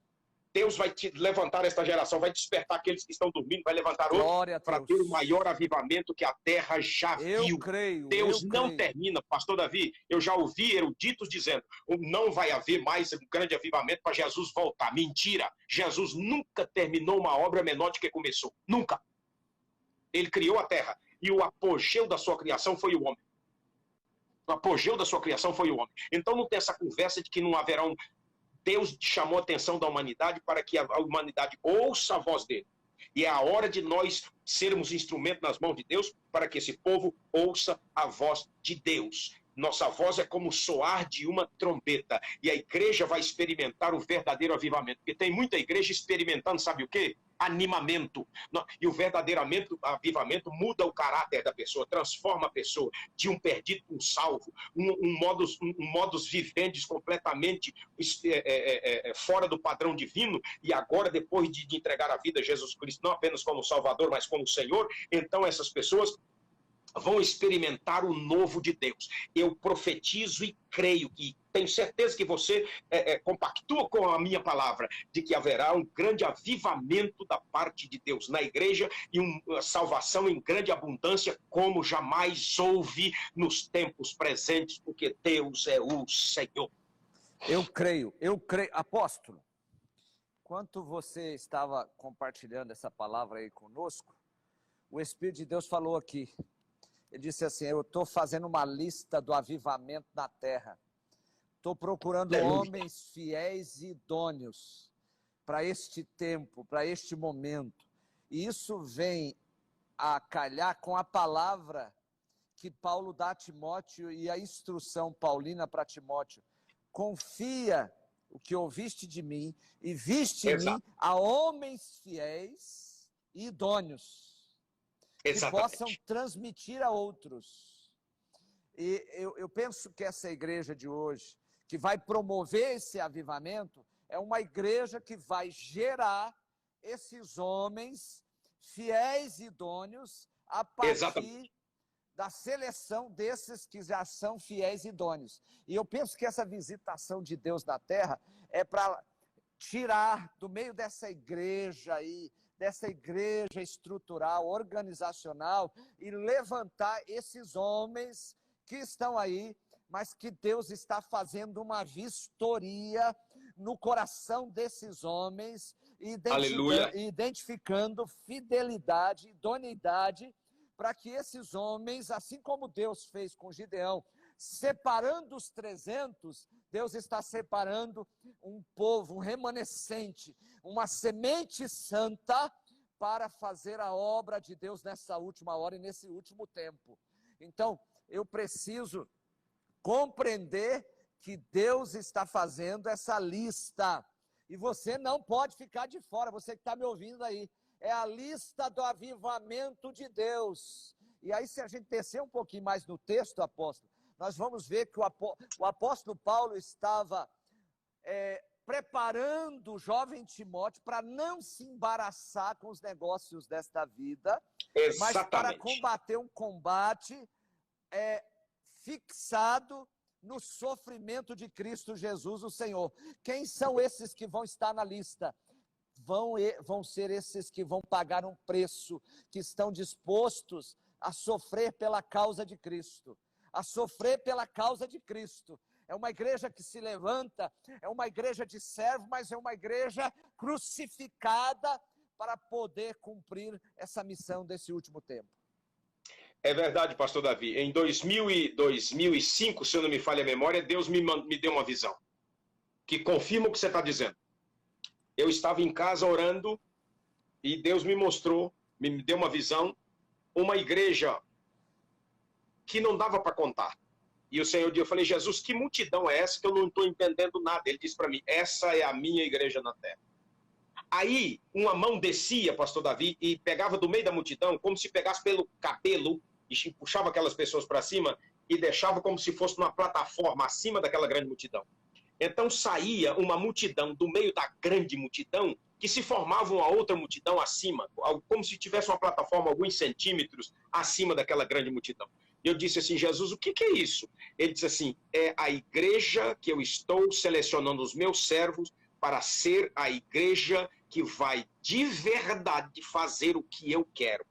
B: Deus vai te levantar esta geração, vai despertar aqueles que estão dormindo, vai levantar outros para ter o maior avivamento que a terra já viu. Deus não termina, pastor Davi, eu já ouvi eruditos dizendo, não vai haver mais um grande avivamento para Jesus voltar. Mentira, Jesus nunca terminou uma obra menor do que começou, nunca. Ele criou a terra e o apogeu da sua criação foi o homem. O apogeu da sua criação foi o homem. Então não tem essa conversa de que não haverá um... Deus chamou a atenção da humanidade para que a humanidade ouça a voz dele. E é a hora de nós sermos instrumento nas mãos de Deus para que esse povo ouça a voz de Deus. Nossa voz é como o soar de uma trombeta. E a igreja vai experimentar o verdadeiro avivamento. Porque tem muita igreja experimentando, sabe o quê? Animamento. E o verdadeiro avivamento muda o caráter da pessoa, transforma a pessoa de um perdido para um salvo, um modus vivendi completamente fora do padrão divino, e agora, depois de entregar a vida a Jesus Cristo, não apenas como Salvador, mas como Senhor, então essas pessoas vão experimentar o novo de Deus. Eu profetizo e creio que tenho certeza que você compactua com a minha palavra, de que haverá um grande avivamento da parte de Deus na igreja e uma salvação em grande abundância, como jamais houve nos tempos presentes, porque Deus é o Senhor.
C: Eu creio. Apóstolo, enquanto você estava compartilhando essa palavra aí conosco, o Espírito de Deus falou aqui. Ele disse assim, eu estou fazendo uma lista do avivamento na terra. Estou procurando homens fiéis e idôneos para este tempo, para este momento. E isso vem a calhar com a palavra que Paulo dá a Timóteo e a instrução paulina para Timóteo. Confia o que ouviste de mim e viste em mim a homens fiéis e idôneos. Que possam transmitir a outros. E eu penso que essa igreja de hoje, que vai promover esse avivamento, é uma igreja que vai gerar esses homens fiéis e idôneos a partir da seleção desses que já são fiéis e idôneos. E eu penso que essa visitação de Deus na terra é para tirar do meio dessa igreja aí, dessa igreja estrutural, organizacional, e levantar esses homens que estão aí, mas que Deus está fazendo uma vistoria no coração desses homens, identificando fidelidade, idoneidade, para que esses homens, assim como Deus fez com Gideão, separando os 300, Deus está separando um povo, um remanescente, uma semente santa para fazer a obra de Deus nessa última hora e nesse último tempo. Então, eu preciso compreender que Deus está fazendo essa lista. E você não pode ficar de fora, você que está me ouvindo aí. É a lista do avivamento de Deus. E aí, se a gente descer um pouquinho mais no texto, apóstolo, nós vamos ver que o apóstolo Paulo estava preparando o jovem Timóteo para não se embaraçar com os negócios desta vida, mas para combater um combate fixado no sofrimento de Cristo Jesus, o Senhor. Quem são esses que vão estar na lista? Vão ser esses que vão pagar um preço, que estão dispostos a sofrer pela causa de Cristo. A sofrer pela causa de Cristo. É uma igreja que se levanta, é uma igreja de servo, mas é uma igreja crucificada para poder cumprir essa missão desse último tempo.
B: É verdade, pastor Davi. Em 2005, se eu não me falha a memória, Deus me deu uma visão que confirma o que você está dizendo. eu estava em casa orando e Deus me mostrou, me deu uma visão, uma igreja que não dava para contar. E o Senhor, eu falei, Jesus, que multidão é essa que eu não estou entendendo nada? Ele disse para mim, essa é a minha igreja na terra. Aí, uma mão descia, pastor Davi, e pegava do meio da multidão, como se pegasse pelo cabelo, e puxava aquelas pessoas para cima, e deixava como se fosse uma plataforma acima daquela grande multidão. Então saía uma multidão do meio da grande multidão, que se formava uma outra multidão acima, como se tivesse uma plataforma alguns centímetros acima daquela grande multidão. Eu disse assim, Jesus, o que é isso? Ele disse assim, é a igreja que eu estou selecionando os meus servos para ser a igreja que vai de verdade fazer o que eu quero.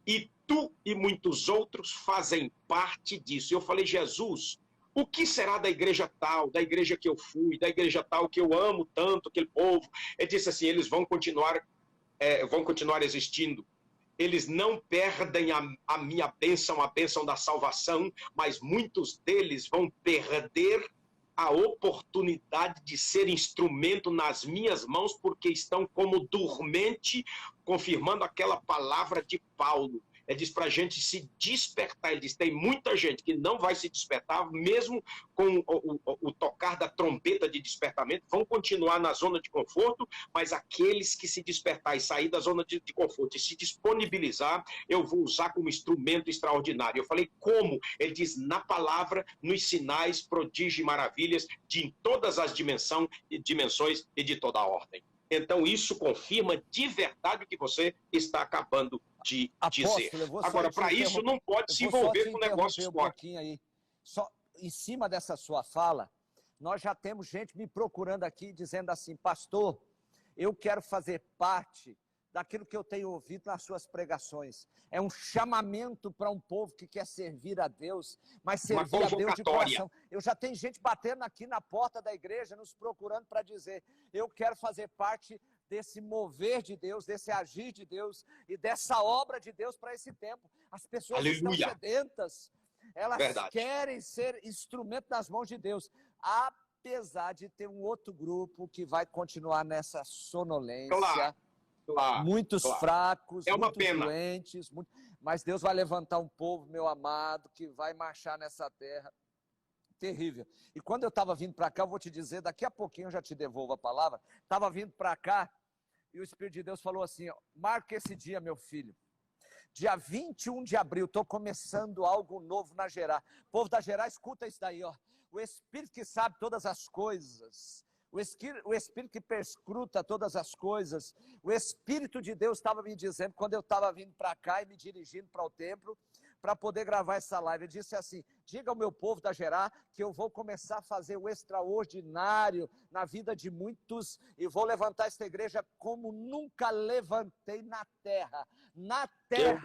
B: E tu e muitos outros fazem parte disso. Eu falei, Jesus, o que será da igreja tal, da igreja que eu fui, da igreja tal que eu amo tanto, aquele povo? Ele disse assim, eles vão continuar existindo. Eles não perdem a minha bênção, a bênção da salvação, mas muitos deles vão perder a oportunidade de ser instrumento nas minhas mãos, porque estão como dormente, confirmando aquela palavra de Paulo. Ele diz para a gente se despertar. Ele diz, tem muita gente que não vai se despertar, mesmo com o tocar da trombeta de despertamento, vão continuar na zona de conforto, mas aqueles que se despertar e sair da zona de conforto e se disponibilizar, eu vou usar como instrumento extraordinário. Eu falei, como? Ele diz, na palavra, nos sinais, prodígios e maravilhas, de todas as dimensões e de toda a ordem. Então, isso confirma de verdade o que você está acabando de dizer. Agora, para isso, não pode se envolver com negócios fortes.
C: Só em cima dessa sua fala, nós já temos gente me procurando aqui, dizendo assim, pastor, eu quero fazer parte daquilo que eu tenho ouvido nas suas pregações. É um chamamento para um povo que quer servir a Deus, mas servir a Deus de coração. Eu já tenho gente batendo aqui na porta da igreja, nos procurando para dizer, eu quero fazer parte desse mover de Deus, desse agir de Deus e dessa obra de Deus para esse tempo. As pessoas estão sedentas, elas querem ser instrumento das mãos de Deus, apesar de ter um outro grupo que vai continuar nessa sonolência. Muitos fracos, muitos doentes, mas Deus vai levantar um povo, meu amado, que vai marchar nessa terra terrível. E quando eu estava vindo para cá, eu vou te dizer, daqui a pouquinho eu já te devolvo a palavra, estava vindo para cá e o Espírito de Deus falou assim, ó, marca esse dia, meu filho, dia 21 de abril, estou começando algo novo na Gerá. Povo da Gerá, escuta isso daí, ó. O Espírito que sabe todas as coisas, o Espírito que perscruta todas as coisas, o Espírito de Deus estava me dizendo, quando eu estava vindo para cá e me dirigindo para o templo, para poder gravar essa live, ele disse assim, diga ao meu povo da Gerá que eu vou começar a fazer o extraordinário na vida de muitos e vou levantar esta igreja como nunca levantei na terra. Na terra.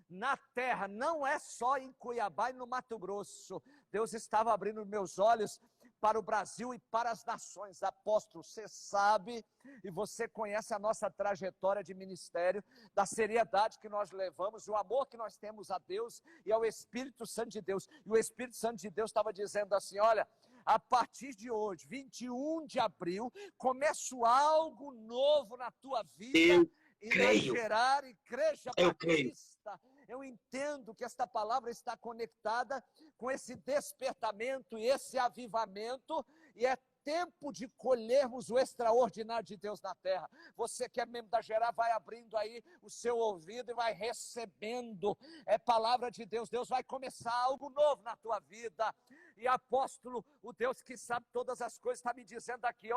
C: Na terra, não é só em Cuiabá e no Mato Grosso. Deus estava abrindo meus olhos para o Brasil e para as nações. Apóstolo, você sabe e você conhece a nossa trajetória de ministério, da seriedade que nós levamos, o amor que nós temos a Deus e ao Espírito Santo de Deus. E o Espírito Santo de Deus estava dizendo assim, olha, a partir de hoje, 21 de abril, começo algo novo na tua vida. E na Gerá, Igreja Batista, eu entendo que esta palavra está conectada com esse despertamento e esse avivamento, e é tempo de colhermos o extraordinário de Deus na terra. Você que é membro da Gerá, vai abrindo aí o seu ouvido e vai recebendo, é palavra de Deus. Deus vai começar algo novo na tua vida. E apóstolo, o Deus que sabe todas as coisas, está me dizendo aqui,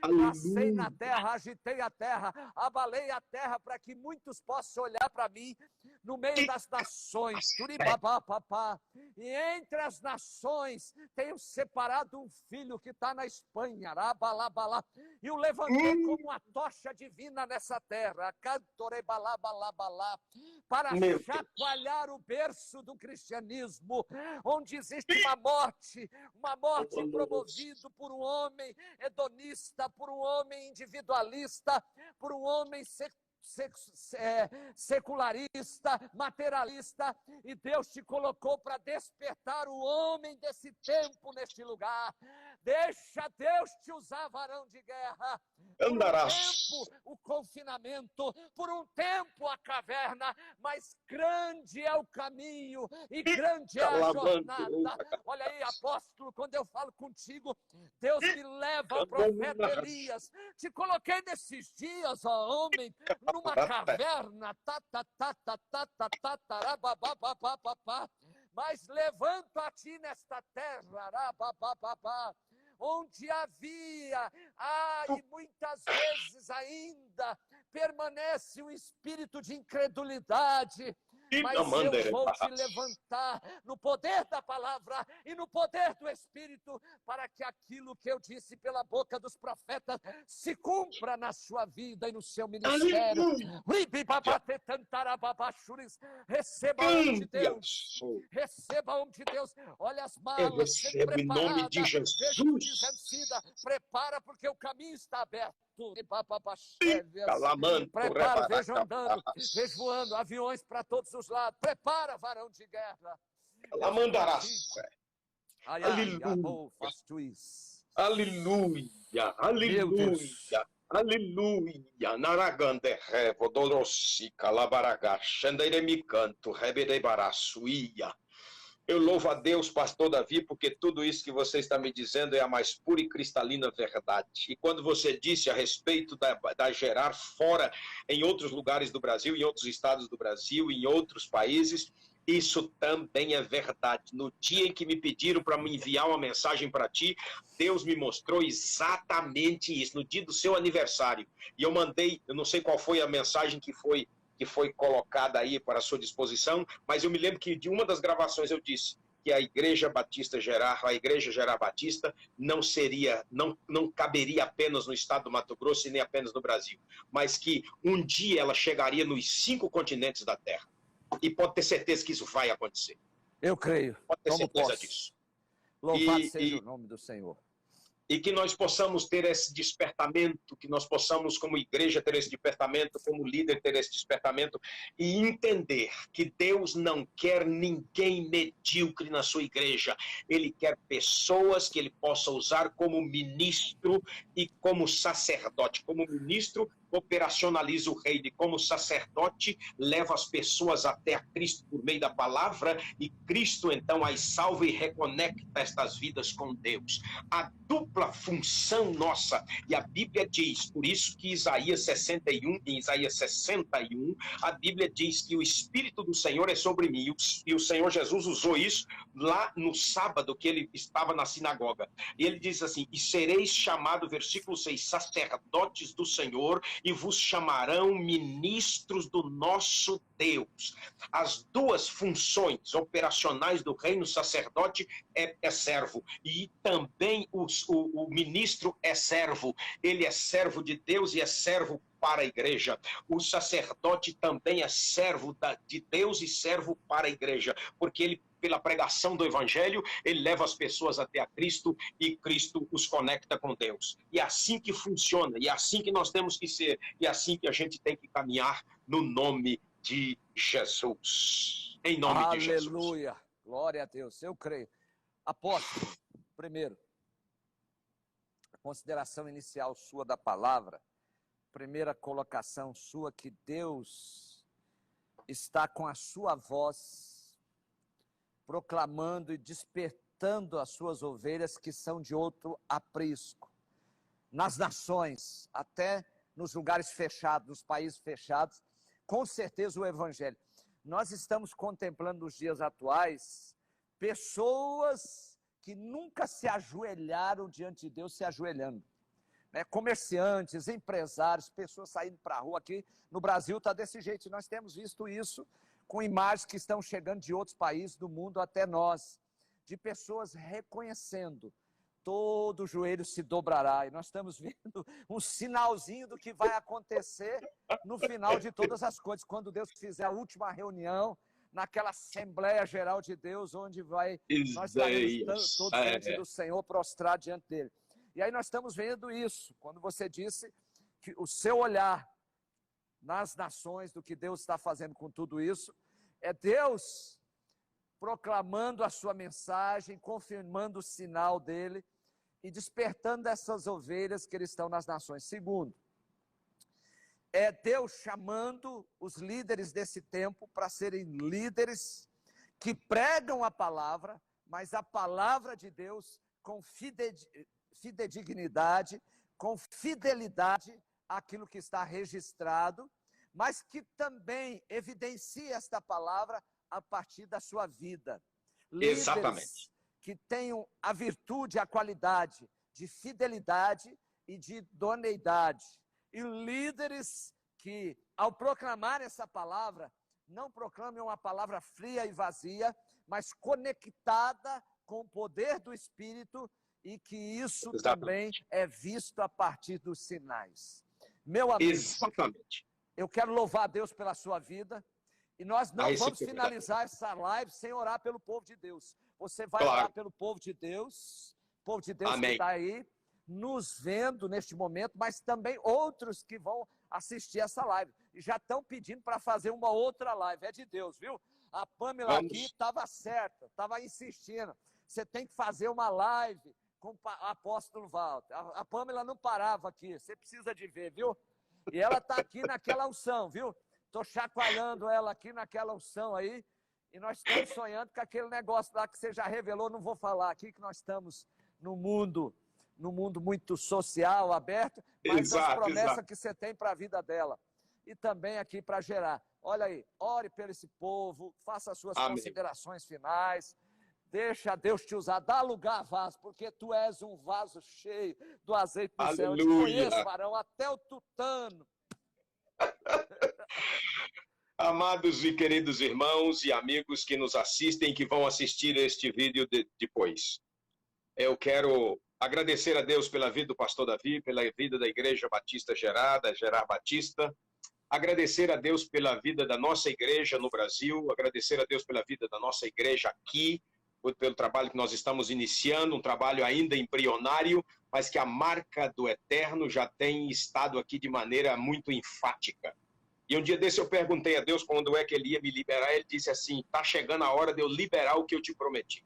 C: passei na terra, agitei a terra, abalei a terra para que muitos possam olhar para mim no meio das nações. E entre as nações tenho separado um filho que está na Espanha, e o levantei como uma tocha divina nessa terra, para chacoalhar o berço do cristianismo, onde existe uma morte promovido por um homem hedonista, por um homem individualista, por um homem secularista, materialista, e Deus te colocou para despertar o homem desse tempo neste lugar. Deixa Deus te usar, varão de guerra. Por um tempo o confinamento, por um tempo a caverna, mas grande é o caminho e grande é a jornada. Olha aí, apóstolo, quando eu falo contigo, Deus me leva ao profeta Elias. Te coloquei nesses dias, ó homem, numa caverna, mas levanto a ti nesta terra, onde havia, e muitas vezes ainda permanece um espírito de incredulidade, mas eu vou te levantar no poder da palavra e no poder do Espírito, para que aquilo que eu disse pela boca dos profetas se cumpra na sua vida e no seu ministério. Receba a homem de Deus. Receba a homem de Deus. Olha as malas sendo preparadas. Em nome de Jesus. Prepara, porque o caminho está aberto. Prepara, vejo andando, vejo voando, aviões para todos os lados. Prepara, varão de guerra.
B: Aleluia.
C: Faço isso.
B: Aleluia. Aleluia. Aleluia. Naragande revo dolossi calabaraga xandeiremi canto rebede baraçuia. Eu louvo a Deus, pastor Davi, porque tudo isso que você está me dizendo é a mais pura e cristalina verdade. E quando você disse a respeito da gerar fora, em outros lugares do Brasil, em outros estados do Brasil, em outros países, isso também é verdade. No dia em que me pediram para me enviar uma mensagem para ti, Deus me mostrou exatamente isso, no dia do seu aniversário. E eu mandei, eu não sei qual foi a mensagem que foi colocada aí para a sua disposição, mas eu me lembro que de uma das gravações eu disse que a Igreja Batista Gerar, a Igreja Gerar Batista, não caberia apenas no estado do Mato Grosso e nem apenas no Brasil, mas que um dia ela chegaria nos 5 continentes da Terra. E pode ter certeza que isso vai acontecer.
C: Eu creio.
B: Pode ter certeza disso.
C: Louvado seja o nome do Senhor.
B: E que nós possamos ter esse despertamento, que nós possamos, como igreja, ter esse despertamento, como líder, ter esse despertamento, e entender que Deus não quer ninguém medíocre na sua igreja. Ele quer pessoas que ele possa usar como ministro e como sacerdote. Como ministro, operacionaliza o reino, e como sacerdote leva as pessoas até a Cristo por meio da palavra, e Cristo então as salva e reconecta estas vidas com Deus. A dupla função nossa, e a Bíblia diz, por isso que Isaías 61, em Isaías 61, a Bíblia diz que o Espírito do Senhor é sobre mim, e o Senhor Jesus usou isso lá no sábado que ele estava na sinagoga, e ele diz assim, e sereis chamado, versículo 6, sacerdotes do Senhor, e vos chamarão ministros do nosso Deus. As duas funções operacionais do reino, sacerdote é servo, e também o ministro é servo. Ele é servo de Deus e é servo para a igreja. O sacerdote também é servo de Deus e servo para a igreja, porque ele, pela pregação do evangelho, ele leva as pessoas até a Cristo e Cristo os conecta com Deus. E é assim que funciona, e é assim que nós temos que ser, e é assim que a gente tem que caminhar no nome de Jesus. Em nome de Jesus.
C: Aleluia. Glória a Deus. Eu creio. Apóstolo, primeiro, a consideração inicial sua da palavra, primeira colocação sua, que Deus está com a sua voz proclamando e despertando as suas ovelhas que são de outro aprisco. Nas nações, até nos lugares fechados, nos países fechados, com certeza o evangelho. Nós estamos contemplando nos dias atuais pessoas que nunca se ajoelharam diante de Deus, se ajoelhando. Comerciantes, empresários, pessoas saindo para a rua. Aqui no Brasil está desse jeito. Nós temos visto isso com imagens que estão chegando de outros países do mundo até nós, de pessoas reconhecendo, todo joelho se dobrará, e nós estamos vendo um sinalzinho do que vai acontecer no final de todas as coisas, quando Deus fizer a última reunião, naquela Assembleia Geral de Deus, onde nós estaremos todos diante do Senhor, prostrados diante dele. E aí nós estamos vendo isso, quando você disse que o seu olhar nas nações do que Deus está fazendo com tudo isso. É Deus proclamando a sua mensagem, confirmando o sinal dele e despertando essas ovelhas que eles estão nas nações. Segundo, é Deus chamando os líderes desse tempo para serem líderes que pregam a palavra, mas a palavra de Deus com fidedignidade, com fidelidade àquilo que está registrado, mas que também evidencia esta palavra a partir da sua vida.
B: Exatamente.
C: Líderes que tenham a virtude, a qualidade de fidelidade e de idoneidade. E líderes que, ao proclamar essa palavra, não proclamem uma palavra fria e vazia, mas conectada com o poder do Espírito, e que isso também é visto a partir dos sinais. Meu amigo,
B: exatamente.
C: Eu quero louvar a Deus pela sua vida, e nós não vamos finalizar essa live sem orar pelo povo de Deus. Você vai orar pelo povo de Deus
B: Amém.
C: Que está aí, nos vendo neste momento, mas também outros que vão assistir essa live. E já estão pedindo para fazer uma outra live. É de Deus, viu? A Pamela aqui estava certa, estava insistindo. Você tem que fazer uma live com o apóstolo Walter. A Pamela não parava aqui, você precisa de ver, viu? E ela está aqui naquela unção, viu? Estou chacoalhando ela aqui naquela unção aí, e nós estamos sonhando com aquele negócio lá que você já revelou, não vou falar aqui, que nós estamos num mundo muito social, aberto, mas as promessas que você tem para a vida dela. E também aqui para gerar. Olha aí, ore por esse povo, faça as suas considerações finais, deixa Deus te usar, dá lugar a vaso, porque tu és um vaso cheio do azeite do céu. Eu te conheço, varão, até o tutano.
B: Amados e queridos irmãos e amigos que nos assistem, que vão assistir este vídeo depois. Eu quero agradecer a Deus pela vida do pastor Davi, pela vida da Igreja Batista Gerar Batista. Agradecer a Deus pela vida da nossa igreja no Brasil, agradecer a Deus pela vida da nossa igreja aqui, pelo trabalho que nós estamos iniciando, um trabalho ainda embrionário, mas que a marca do Eterno já tem estado aqui de maneira muito enfática. E um dia desse eu perguntei a Deus quando é que ele ia me liberar, ele disse assim, está chegando a hora de eu liberar o que eu te prometi.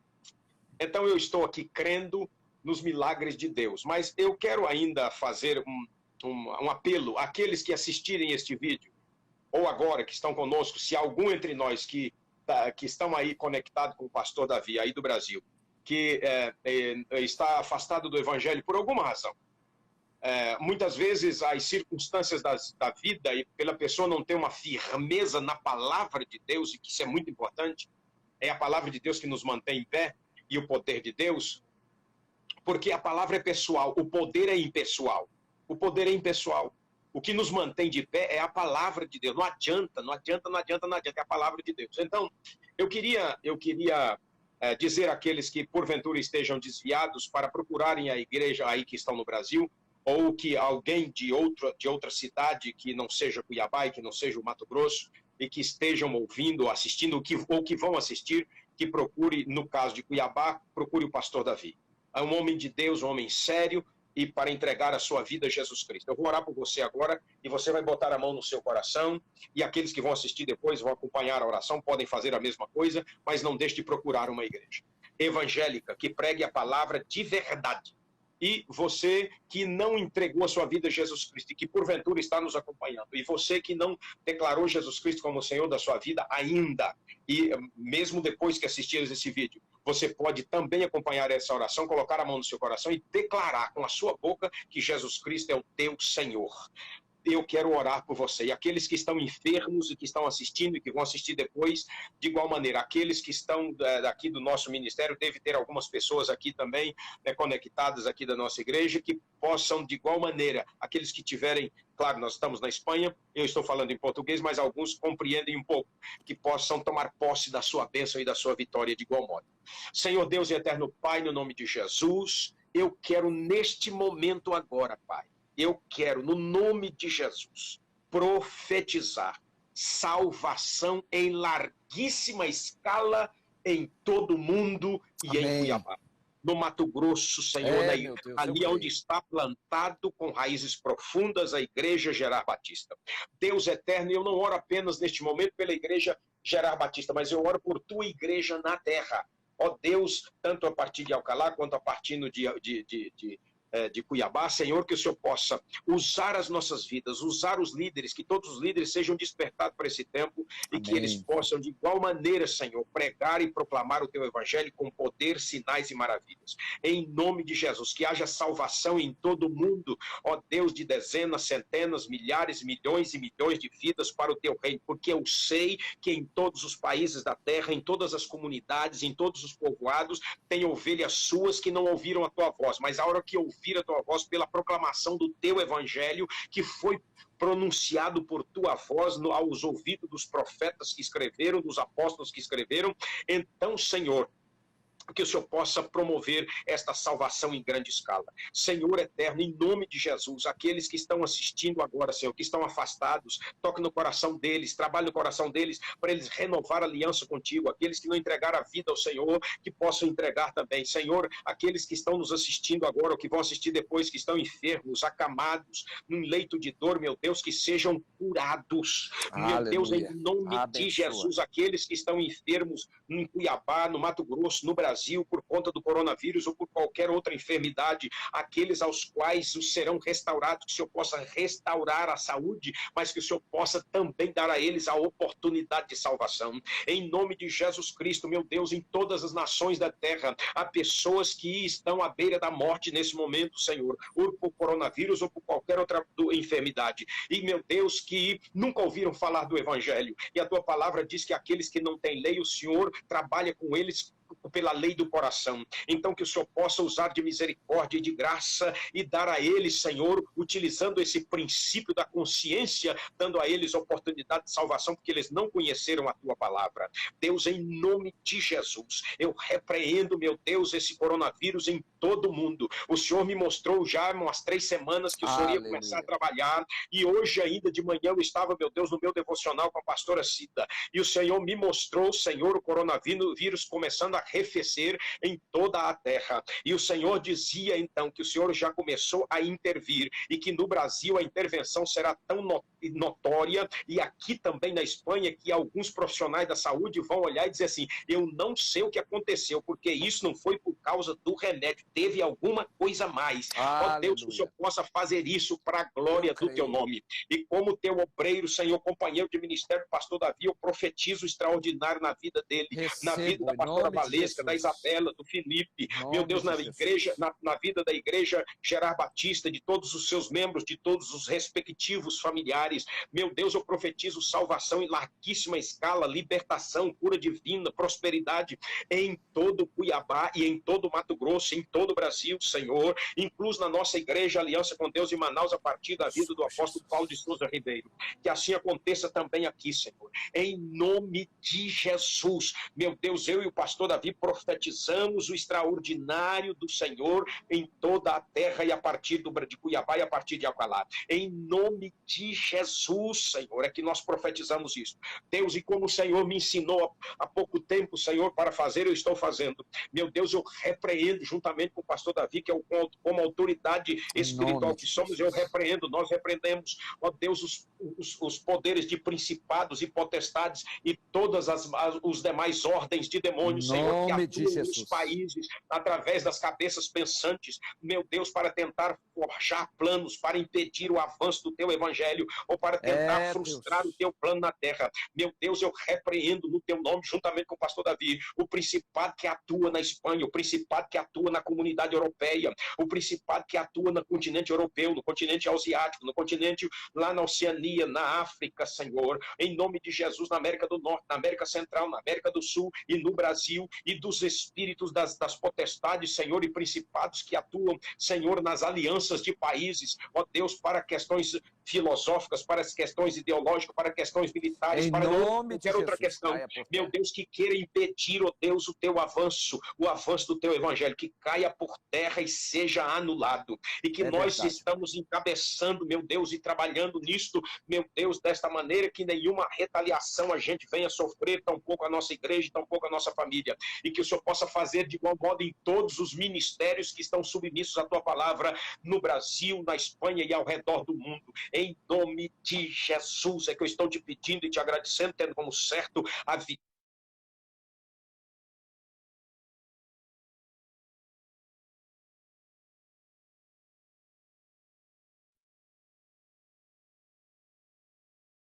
B: Então eu estou aqui crendo nos milagres de Deus, mas eu quero ainda fazer um apelo àqueles que assistirem este vídeo, ou agora que estão conosco, se algum entre nós que estão aí conectados com o pastor Davi, aí do Brasil, que está afastado do evangelho por alguma razão. Muitas vezes as circunstâncias da vida e pela pessoa não ter uma firmeza na palavra de Deus, e que isso é muito importante, é a palavra de Deus que nos mantém em pé e o poder de Deus, porque a palavra é pessoal, o poder é impessoal. O poder é impessoal. O que nos mantém de pé é a palavra de Deus. Não adianta, é a palavra de Deus. Então, eu queria dizer àqueles que porventura estejam desviados para procurarem a igreja aí que estão no Brasil, ou que alguém de outra cidade que não seja Cuiabá e que não seja o Mato Grosso, e que estejam ouvindo, assistindo, ou que vão assistir, que procure, no caso de Cuiabá, procure o pastor Davi. É um homem de Deus, um homem sério, e para entregar a sua vida a Jesus Cristo. Eu vou orar por você agora, e você vai botar a mão no seu coração, e aqueles que vão assistir depois vão acompanhar a oração, podem fazer a mesma coisa, mas não deixe de procurar uma igreja evangélica que pregue a palavra de verdade. E você que não entregou a sua vida a Jesus Cristo e que porventura está nos acompanhando, e você que não declarou Jesus Cristo como o Senhor da sua vida ainda, e mesmo depois que assistires esse vídeo, você pode também acompanhar essa oração, colocar a mão no seu coração e declarar com a sua boca que Jesus Cristo é o teu Senhor. Eu quero orar por você. E aqueles que estão enfermos e que estão assistindo e que vão assistir depois, de igual maneira, aqueles que estão aqui do nosso ministério, deve ter algumas pessoas aqui também conectadas aqui da nossa igreja, que possam, de igual maneira, aqueles que tiverem, claro, nós estamos na Espanha, eu estou falando em português, mas alguns compreendem um pouco, que possam tomar posse da sua bênção e da sua vitória de igual modo. Senhor Deus e eterno Pai, no nome de Jesus, eu quero neste momento agora, Pai, eu quero, no nome de Jesus, profetizar salvação em larguíssima escala em todo o mundo e
C: Amém.
B: em Cuiabá. no Mato Grosso, Senhor,
C: meu Deus,
B: ali onde está plantado com raízes profundas a Igreja Gerar Batista. Deus eterno, eu não oro apenas neste momento pela Igreja Gerar Batista, mas eu oro por tua igreja na terra. Ó Deus, tanto a partir de Alcalá quanto a partir de Cuiabá, Senhor, que o Senhor possa usar as nossas vidas, usar os líderes, que todos os líderes sejam despertados para esse tempo e que eles possam, de igual maneira, Senhor, pregar e proclamar o teu evangelho com poder, sinais e maravilhas. Em nome de Jesus, que haja salvação em todo o mundo, ó Deus, de dezenas, centenas, milhares, milhões e milhões de vidas para o teu reino, porque eu sei que em todos os países da terra, em todas as comunidades, em todos os povoados, tem ovelhas suas que não ouviram a tua voz, mas a hora que ouvir a tua voz pela proclamação do teu evangelho, que foi pronunciado por tua voz aos ouvidos dos profetas que escreveram, dos apóstolos que escreveram, então, Senhor, que o Senhor possa promover esta salvação em grande escala. Senhor eterno, em nome de Jesus, aqueles que estão assistindo agora, Senhor, que estão afastados, toque no coração deles, trabalhe no coração deles, para eles renovar a aliança contigo. Aqueles que não entregaram a vida ao Senhor, que possam entregar também. Senhor, aqueles que estão nos assistindo agora, ou que vão assistir depois, que estão enfermos, acamados, num leito de dor, meu Deus, que sejam curados. Aleluia. Meu Deus, em nome de Jesus, aqueles que estão enfermos em Cuiabá, no Mato Grosso, no Brasil, por conta do coronavírus ou por qualquer outra enfermidade, aqueles aos quais os serão restaurados, que o Senhor possa restaurar a saúde, mas que o Senhor possa também dar a eles a oportunidade de salvação. Em nome de Jesus Cristo, meu Deus, em todas as nações da terra, há pessoas que estão à beira da morte nesse momento, Senhor, ou por coronavírus ou por qualquer outra enfermidade. E, meu Deus, que nunca ouviram falar do Evangelho. E a tua palavra diz que aqueles que não têm lei, o Senhor trabalha com eles pela lei do coração. Então que o Senhor possa usar de misericórdia e de graça e dar a eles, Senhor, utilizando esse princípio da consciência, dando a eles oportunidade de salvação, porque eles não conheceram a tua palavra. Deus, em nome de Jesus, eu repreendo, meu Deus, esse coronavírus em todo o mundo. O Senhor me mostrou já há umas 3 semanas que o Senhor ia começar a trabalhar, e hoje ainda de manhã eu estava, meu Deus, no meu devocional com a pastora Cida, e o Senhor me mostrou, Senhor, o coronavírus começando a arrefecer em toda a terra. E o Senhor dizia então que o Senhor já começou a intervir e que no Brasil a intervenção será tão notória, e aqui também na Espanha, que alguns profissionais da saúde vão olhar e dizer assim: eu não sei o que aconteceu, porque isso não foi por causa do remédio, teve alguma coisa a mais. Ó Deus, que o Senhor possa fazer isso para a glória do teu nome. E como teu obreiro, Senhor, companheiro de ministério, pastor Davi, eu profetizo extraordinário na vida dele, na vida da pastora Valesca, da Isabela, do Felipe, meu Deus, na igreja, na vida da igreja Gerar Batista, de todos os seus membros, de todos os respectivos familiares. Meu Deus, eu profetizo salvação em larguíssima escala, libertação, cura divina, prosperidade em todo Cuiabá e em todo Mato Grosso, em todo o Brasil, Senhor, incluso na nossa igreja Aliança com Deus em Manaus, a partir da vida do apóstolo Paulo de Souza Ribeiro. Que assim aconteça também aqui, Senhor, em nome de Jesus. Meu Deus, eu e o pastor Davi profetizamos o extraordinário do Senhor em toda a terra e a partir de Cuiabá e a partir de Alcalá. Em nome de Jesus, Senhor, é que nós profetizamos isso. Deus, e como o Senhor me ensinou há pouco tempo, Senhor, para fazer, eu estou fazendo. Meu Deus, eu repreendo juntamente com o pastor Davi, que é como autoridade espiritual que somos, eu repreendo, nós repreendemos, ó Deus, os poderes de principados e potestades e todas os demais ordens de demônios, Senhor, que atuam nos países, através das cabeças pensantes, meu Deus, para tentar forjar planos, para impedir o avanço do teu evangelho, ou para tentar frustrar o teu plano na terra. Meu Deus, eu repreendo no teu nome, juntamente com o pastor Davi, o principado que atua na Espanha, o principado que atua na comunidade europeia, o principado que atua no continente europeu, no continente asiático, no continente lá na Oceania, na África, Senhor, em nome de Jesus, na América do Norte, na América Central, na América do Sul e no Brasil, e dos espíritos das potestades, Senhor, e principados que atuam, Senhor, nas alianças de países, ó Deus, para questões filosóficas, para as questões ideológicas, para questões militares, para qualquer outra questão, meu Deus, que queira impedir, ó Deus, o teu avanço, o avanço do teu evangelho, que caia por terra e seja anulado, e que nós estamos encabeçando, meu Deus, e trabalhando nisto, meu Deus, desta maneira que nenhuma retaliação a gente venha sofrer, tampouco a nossa igreja, tampouco a nossa família, e que o Senhor possa fazer de igual modo em todos os ministérios que estão submissos à tua palavra no Brasil, na Espanha e ao redor do mundo. Em nome de Jesus é que eu estou te pedindo e te agradecendo, tendo como certo a vitória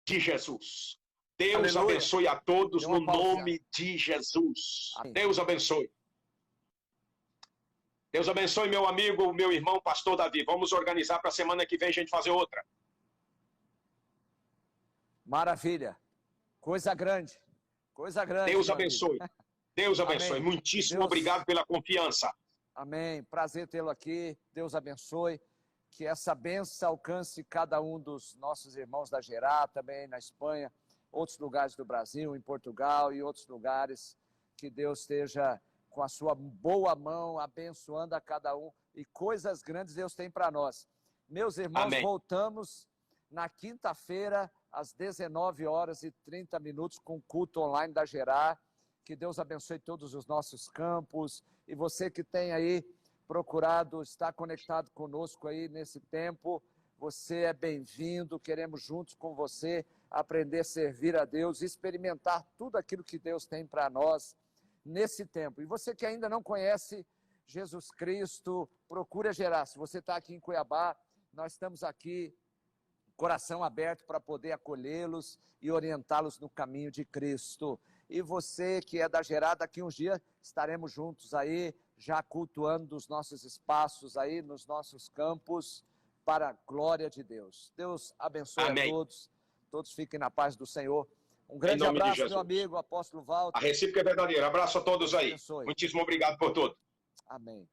B: de Jesus. Deus
C: Aleluia.
B: abençoe a todos no
C: pausa.
B: nome de Jesus.
C: Amém.
B: Deus abençoe. Deus abençoe, meu amigo, meu irmão, pastor Davi. Vamos organizar para a semana que vem a gente fazer outra.
C: Maravilha. Coisa grande. Coisa grande.
B: Deus abençoe. Deus abençoe.
C: Amém.
B: Muitíssimo
C: Deus...
B: obrigado pela confiança.
C: Amém. Prazer tê-lo aqui. Deus abençoe. Que essa bênção alcance cada um dos nossos irmãos da Gerá, também na Espanha, outros lugares do Brasil, em Portugal e outros lugares. Que Deus esteja com a sua boa mão abençoando a cada um. E coisas grandes Deus tem para nós. Meus irmãos,
B: Amém.
C: Voltamos na quinta-feira, às 19h30, com o culto online da Gerá. Que Deus abençoe todos os nossos campos. E você que tem aí procurado estar conectado conosco aí nesse tempo, você é bem-vindo. Queremos juntos com você aprender a servir a Deus, experimentar tudo aquilo que Deus tem para nós nesse tempo. E você que ainda não conhece Jesus Cristo, procure a Gerá. Se você está aqui em Cuiabá, nós estamos aqui, coração aberto para poder acolhê-los e orientá-los no caminho de Cristo. E você que é da Gerá, daqui uns dias estaremos juntos aí, já cultuando os nossos espaços aí, nos nossos campos, para a glória de Deus. Deus abençoe
B: Amém.
C: a todos. Todos fiquem na paz do Senhor. Um grande abraço, meu amigo, apóstolo Walter.
B: A recíproca é verdadeira. Abraço a todos aí.
C: Abençoe.
B: Muitíssimo obrigado por tudo.
C: Amém.